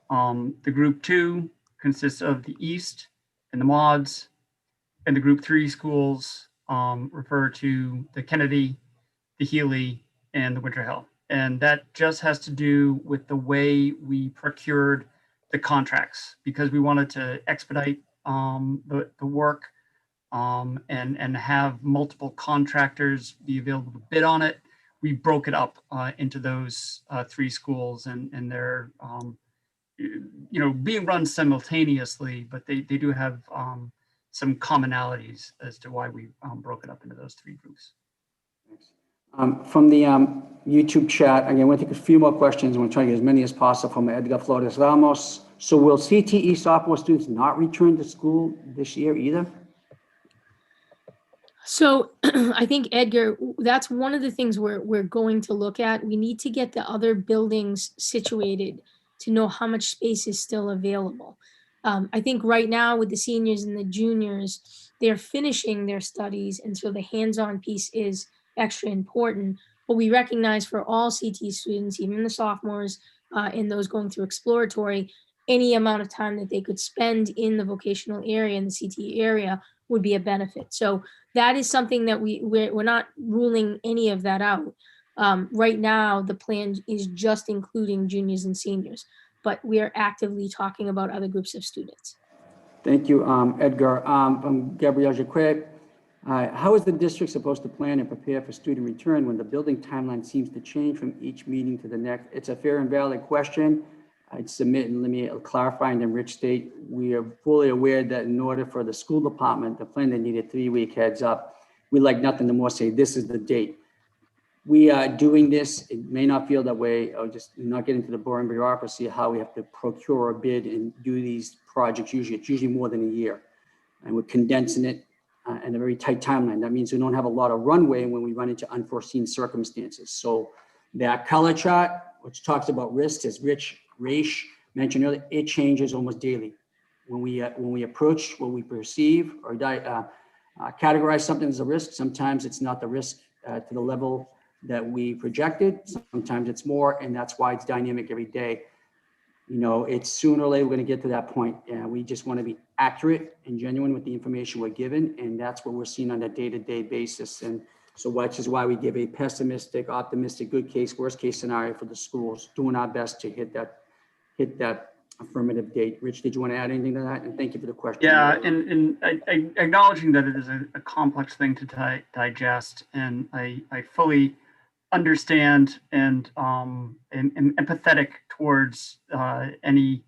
The group 2 consists of the East and the Mods, and the group 3 schools refer to the Kennedy, the Healy, and the Winter Hill. And that just has to do with the way we procured the contracts, because we wanted to expedite the work and have multiple contractors be available to bid on it. We broke it up into those 3 schools, and they're being run simultaneously, but they do have some commonalities as to why we broke it up into those 3 groups. From the YouTube chat, again, we'll take a few more questions. We'll try to get as many as possible from Edgar Flores Ramos. So will CTE sophomore students not return to school this year either? So I think, Edgar, that's one of the things we're going to look at. We need to get the other buildings situated to know how much space is still available. I think right now with the seniors and the juniors, they're finishing their studies, and so the hands-on piece is extra important. But we recognize for all CTE students, even the sophomores and those going through exploratory, any amount of time that they could spend in the vocational area, in the CTE area, would be a benefit. So that is something that we're not ruling any of that out. Right now, the plan is just including juniors and seniors, but we are actively talking about other groups of students. Thank you, Edgar. From Gabrielle Jacquet, how is the district supposed to plan and prepare for student return when the building timeline seems to change from each meeting to the next? It's a fair and valid question. I'd submit, and let me clarify, and then Rich state, we are fully aware that in order for the school department to plan, they need a 3-week heads up. We like nothing to more say, this is the date. We are doing this, it may not feel that way, or just not get into the boring bureaucracy of how we have to procure a bid and do these projects. It's usually more than a year. And we're condensing it in a very tight timeline. That means we don't have a lot of runway when we run into unforeseen circumstances. So that color chart, which talks about risks, as Rich mentioned earlier, it changes almost daily. When we approach what we perceive or categorize something as a risk, sometimes it's not the risk to the level that we projected. Sometimes it's more, and that's why it's dynamic every day. It's sooner or later we're going to get to that point. We just want to be accurate and genuine with the information we're given, and that's what we're seeing on a day-to-day basis. And so, which is why we give a pessimistic, optimistic, good case, worst case scenario for the schools, doing our best to hit that affirmative date. Rich, did you want to add anything to that? And thank you for the question. Yeah, and acknowledging that it is a complex thing to digest, and I fully understand and empathetic towards any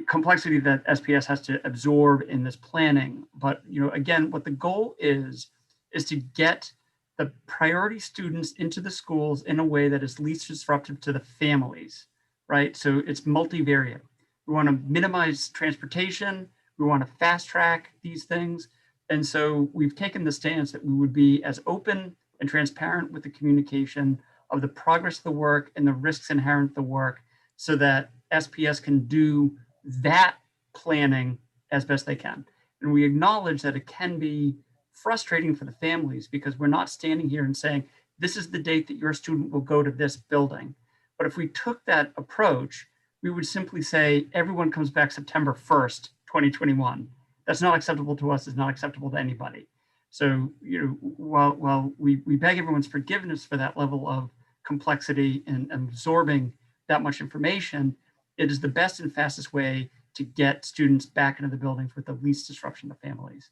complexity that SPS has to absorb in this planning. But again, what the goal is to get the priority students into the schools in a way that is least disruptive to the families, right? So it's multivariate. We want to minimize transportation. We want to fast track these things. And so we've taken the stance that we would be as open and transparent with the communication of the progress of the work and the risks inherent in the work, so that SPS can do that planning as best they can. And we acknowledge that it can be frustrating for the families, because we're not standing here and saying, this is the date that your student will go to this building. But if we took that approach, we would simply say, everyone comes back September 1st, 2021. That's not acceptable to us, it's not acceptable to anybody. So, while we beg everyone's forgiveness for that level of complexity and absorbing that much information, it is the best and fastest way to get students back into the buildings with the least disruption to families.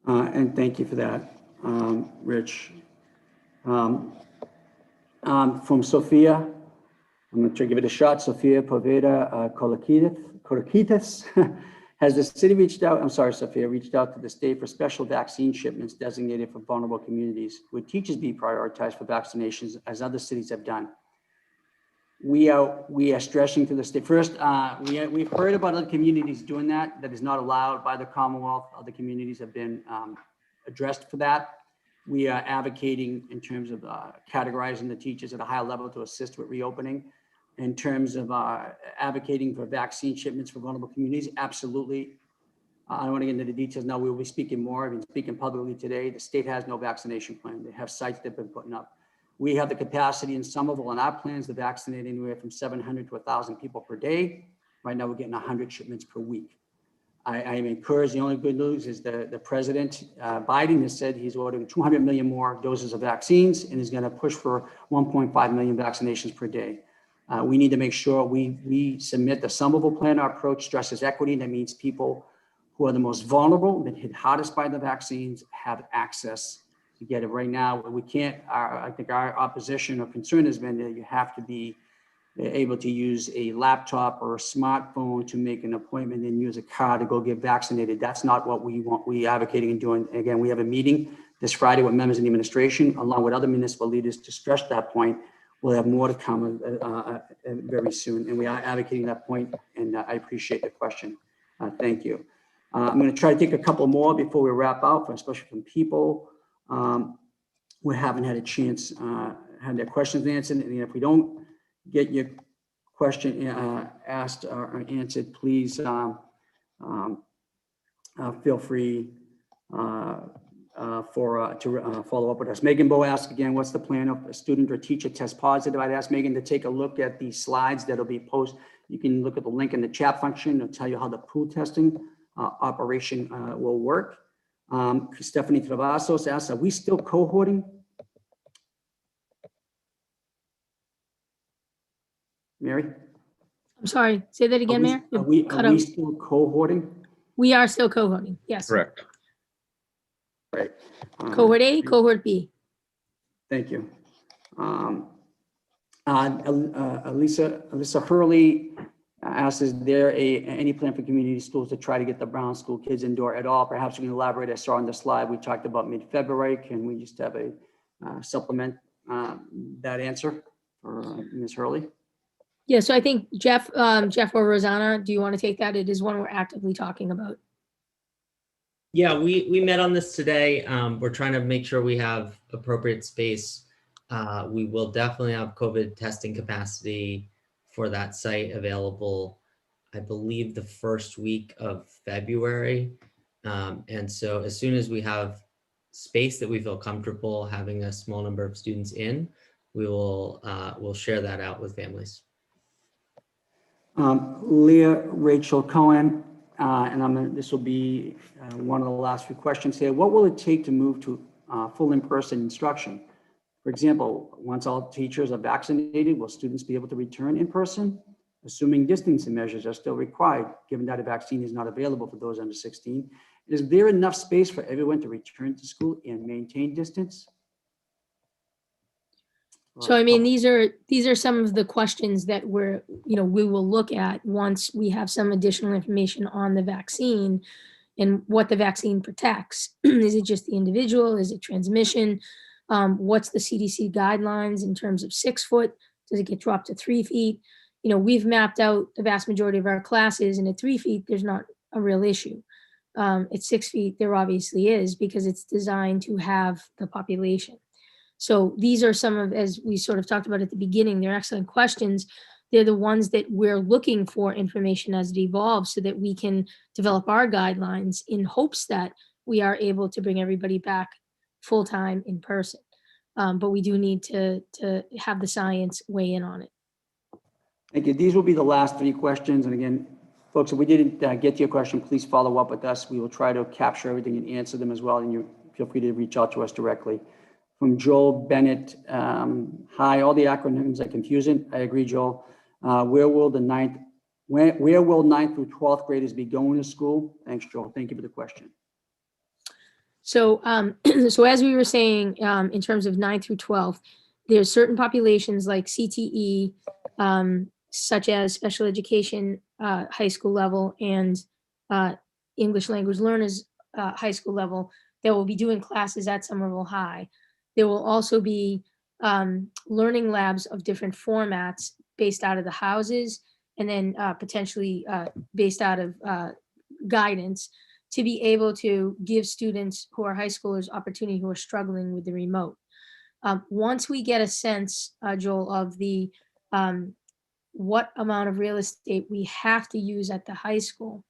And thank you for that, Rich. From Sophia, I'm going to give it a shot. Sophia Poveda Kolokitis. Has the city reached out, I'm sorry, Sophia, reached out to the state for special vaccine shipments designated for vulnerable communities? Would teachers be prioritized for vaccinations as other cities have done? We are stressing to the state. First, we've heard about other communities doing that. That is not allowed by the Commonwealth. Other communities have been addressed for that. We are advocating in terms of categorizing the teachers at a higher level to assist with reopening. In terms of advocating for vaccine shipments for vulnerable communities, absolutely. I don't want to get into the details now. We will be speaking more. I've been speaking publicly today. The state has no vaccination plan. They have sites they've been putting up. We have the capacity in Somerville and our plans to vaccinate anywhere from 700 to 1,000 people per day. Right now, we're getting 100 shipments per week. I am encouraged. The only good news is the President Biden has said he's ordering 200 million more doses of vaccines and is going to push for 1.5 million vaccinations per day. We need to make sure we submit the Somerville plan. Our approach stresses equity. That means people who are the most vulnerable, that hit hardest by the vaccines, have access to get it. Right now, we can't. I think our opposition or concern has been that you have to be able to use a laptop or a smartphone to make an appointment and use a car to go get vaccinated. That's not what we want. We advocating and doing. Again, we have a meeting this Friday with members of the administration, along with other municipal leaders, to stress that point. We'll have more to come very soon, and we are advocating that point, and I appreciate the question. Thank you. I'm going to try to take a couple more before we wrap out, especially from people who haven't had a chance, had their questions answered. And if we don't get your question asked or answered, please feel free to follow up with us. Megan Bowe asked again, what's the plan if a student or teacher tests positive? I'd ask Megan to take a look at the slides that'll be posted. You can look at the link in the chat function. It'll tell you how the pool testing operation will work. Stephanie Travasos asks, are we still cohorting? Mary? I'm sorry, say that again, Mayor. Are we still cohorting? We are still cohorting, yes. Correct. Right. Cohort A, cohort B. Thank you. Alyssa Hurley asks, is there any plan for community schools to try to get the Brown School kids indoor at all? Perhaps you can elaborate. I saw on the slide, we talked about mid-February. Can we just have a supplement that answer for Ms. Hurley? Yeah, so I think Jeff or Rosanna, do you want to take that? It is one we're actively talking about. Yeah, we met on this today. We're trying to make sure we have appropriate space. We will definitely have COVID testing capacity for that site available, I believe, the first week of February. And so as soon as we have space that we feel comfortable having a small number of students in, we will we'll share that out with families. Leah Rachel Cohen, and this will be one of the last few questions here. What will it take to move to full in-person instruction? For example, once all teachers are vaccinated, will students be able to return in person, assuming distancing measures are still required, given that a vaccine is not available for those under 16? Is there enough space for everyone to return to school and maintain distance? So I mean, these are some of the questions that we will look at once we have some additional information on the vaccine and what the vaccine protects. Is it just the individual? Is it transmission? What's the CDC guidelines in terms of 6 foot? Does it get dropped to 3 feet? We've mapped out the vast majority of our classes, and at 3 feet, there's not a real issue. At 6 feet, there obviously is, because it's designed to have the population. So these are some of, as we sort of talked about at the beginning, they're excellent questions. They're the ones that we're looking for information as it evolves so that we can develop our guidelines in hopes that we are able to bring everybody back full-time in person. But we do need to have the science weigh in on it. Thank you. These will be the last 3 questions. And again, folks, if we didn't get to your question, please follow up with us. We will try to capture everything and answer them as well. And you feel free to reach out to us directly. From Joel Bennett, hi, all the acronyms are confusing. I agree, Joel. Where will 9th through 12th graders be going to school? Thanks, Joel. Thank you for the question. So, so as we were saying, in terms of 9th through 12th, there's certain populations like CTE, such as special education, high school level, and English language learners, high school level, that will be doing classes at Somerville High. There will also be learning labs of different formats based out of the houses, and then potentially based out of guidance, to be able to give students who are high schoolers opportunity who are struggling with the remote. Once we get a sense, Joel, of the what amount of real estate we have to use at the high school,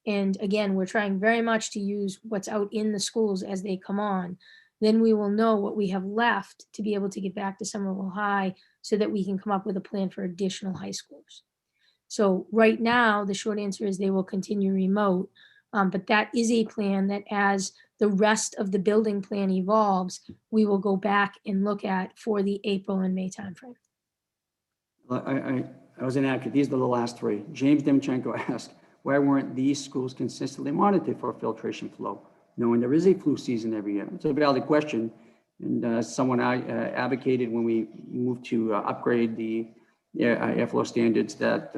and again, we're trying very much to use what's out in the schools as they come on, then we will know what we have left to be able to get back to Somerville High so that we can come up with a plan for additional high schools. So right now, the short answer is they will continue remote, but that is a plan that as the rest of the building plan evolves, we will go back and look at for the April and May timeframe. I was inaccurate. These are the last 3. James Demchenko asked, why weren't these schools consistently monitored for filtration flow, knowing there is a flu season every year? It's a valid question. And someone I advocated when we moved to upgrade the airflow standards that,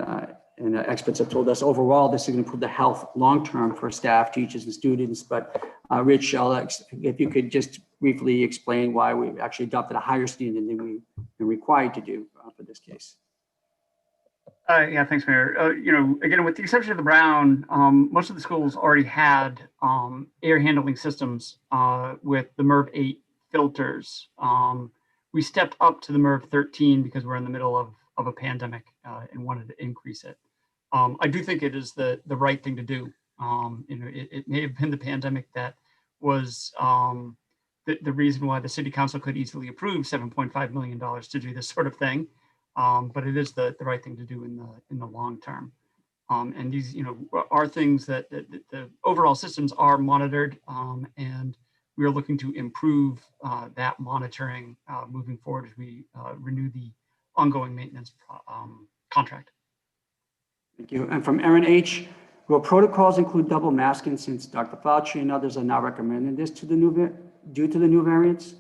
and experts have told us overall, this is going to improve the health long-term for staff, teachers, and students. But Rich, if you could just briefly explain why we actually adopted a higher standard than we've been required to do for this case. Yeah, thanks, Mayor. Again, with the exception of the Brown, most of the schools already had air handling systems with the MERV 8 filters. We stepped up to the MERV 13 because we're in the middle of a pandemic and wanted to increase it. I do think it is the right thing to do. It may have been the pandemic that was the reason why the city council could easily approve $7.5 million to do this sort of thing. But it is the right thing to do in the long term. And these, are things that the overall systems are monitored, and we are looking to improve that monitoring moving forward as we renew the ongoing maintenance contract. Thank you. And from Aaron H., will protocols include double masking since Dr. Fauci and others are now recommending this due to the new variants?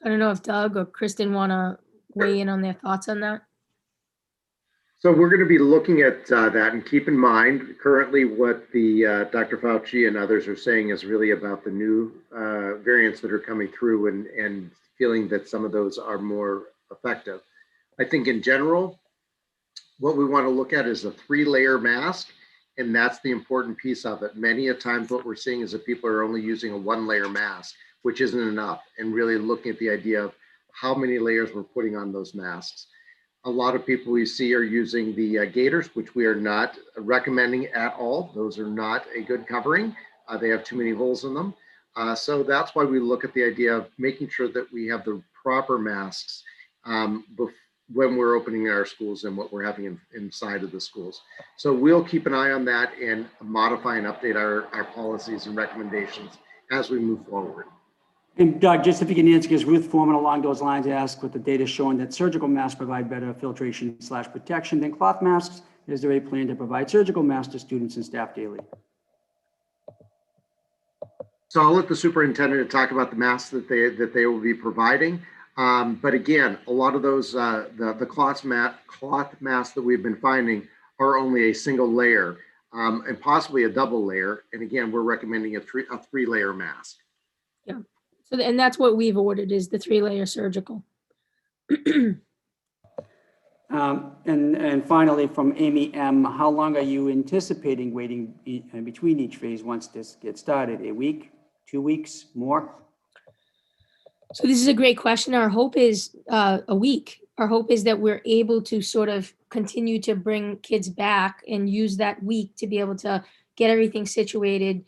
I don't know if Doug or Kristin want to weigh in on their thoughts on that. So we're going to be looking at that, and keep in mind currently what the Dr. Fauci and others are saying is really about the new variants that are coming through, and feeling that some of those are more effective. I think in general, what we want to look at is a 3-layer mask, and that's the important piece of it. Many a times what we're seeing is that people are only using a 1-layer mask, which isn't enough, and really looking at the idea of how many layers we're putting on those masks. A lot of people we see are using the gaiters, which we are not recommending at all. Those are not a good covering. They have too many holes in them. So that's why we look at the idea of making sure that we have the proper masks when we're opening our schools and what we're having inside of the schools. So we'll keep an eye on that and modify and update our policies and recommendations as we move forward. And Doug, just if you can answer, because Ruth Foreman along those lines asked, with the data showing that surgical masks provide better filtration / protection than cloth masks, Is there a plan to provide surgical masks to students and staff daily? So I'll let the superintendent talk about the masks that they will be providing. But again, a lot of those the cloth masks that we've been finding are only a single layer and possibly a double layer. And again, we're recommending a three-layer mask. Yeah. So, and that's what we've ordered is the 3-layer surgical. And finally, from Amy M., how long are you anticipating waiting between each phase once this gets started? A week, 2 weeks, more? So this is a great question. Our hope is a week. Our hope is that we're able to sort of continue to bring kids back and use that week to be able to get everything situated.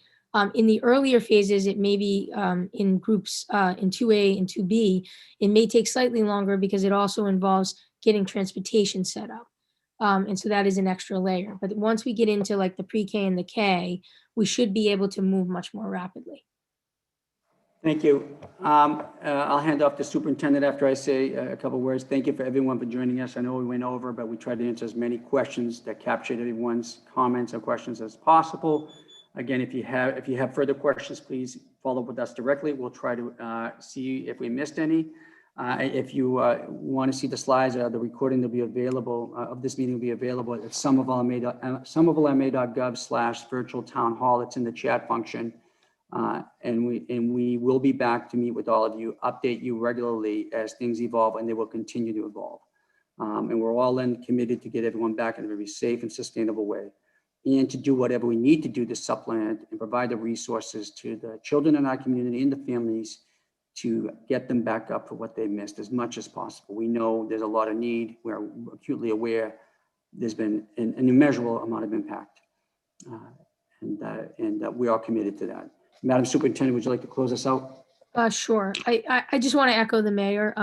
In the earlier phases, it may be in groups in 2A and 2B. It may take slightly longer because it also involves getting transportation set up. And so that is an extra layer. But once we get into like the pre-K and the K, we should be able to move much more rapidly. Thank you. I'll hand off to superintendent after I say a couple words. Thank you for everyone for joining us. I know we went over, but we tried to answer as many questions that captured everyone's comments or questions as possible. Again, if you have further questions, please follow up with us directly. We'll try to see if we missed any. If you want to see the slides or the recording, they'll be available of this meeting will be available at somervillema.gov/virtual town hall. It's in the chat function. And we will be back to meet with all of you, update you regularly as things evolve, and they will continue to evolve. And we're all in committed to get everyone back in a very safe and sustainable way, and to do whatever we need to do to supplement and provide the resources to the children in our community and the families to get them back up for what they missed as much as possible. We know there's a lot of need. We're acutely aware there's been an immeasurable amount of impact, and we are committed to that. Madam Superintendent, would you like to close us out? Sure. I just want to echo the mayor.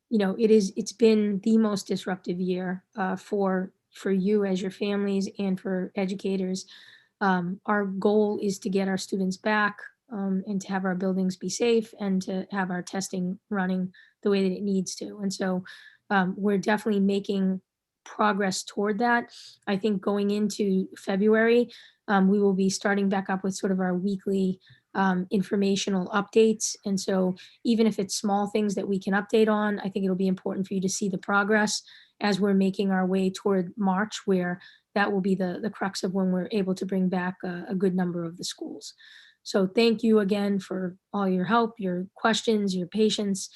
You know, it's been the most disruptive year for you as your families and for educators. Our goal is to get our students back and to have our buildings be safe and to have our testing running the way that it needs to. And so we're definitely making progress toward that. I think going into February, we will be starting back up with sort of our weekly informational updates. And so even if it's small things that we can update on, I think it'll be important for you to see the progress as we're making our way toward March, where that will be the crux of when we're able to bring back a good number of the schools. So thank you again for all your help, your questions, your patience,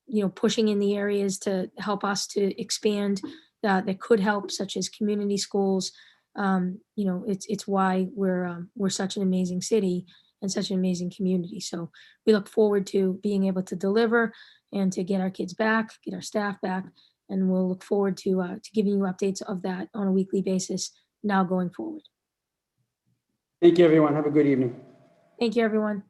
you know, pushing in the areas to help us to expand that could help, such as community schools. You know, it's why we're such an amazing city and such an amazing community. So we look forward to being able to deliver and to get our kids back, get our staff back, and we'll look forward to giving you updates of that on a weekly basis now going forward. Thank you, everyone. Have a good evening. Thank you, everyone.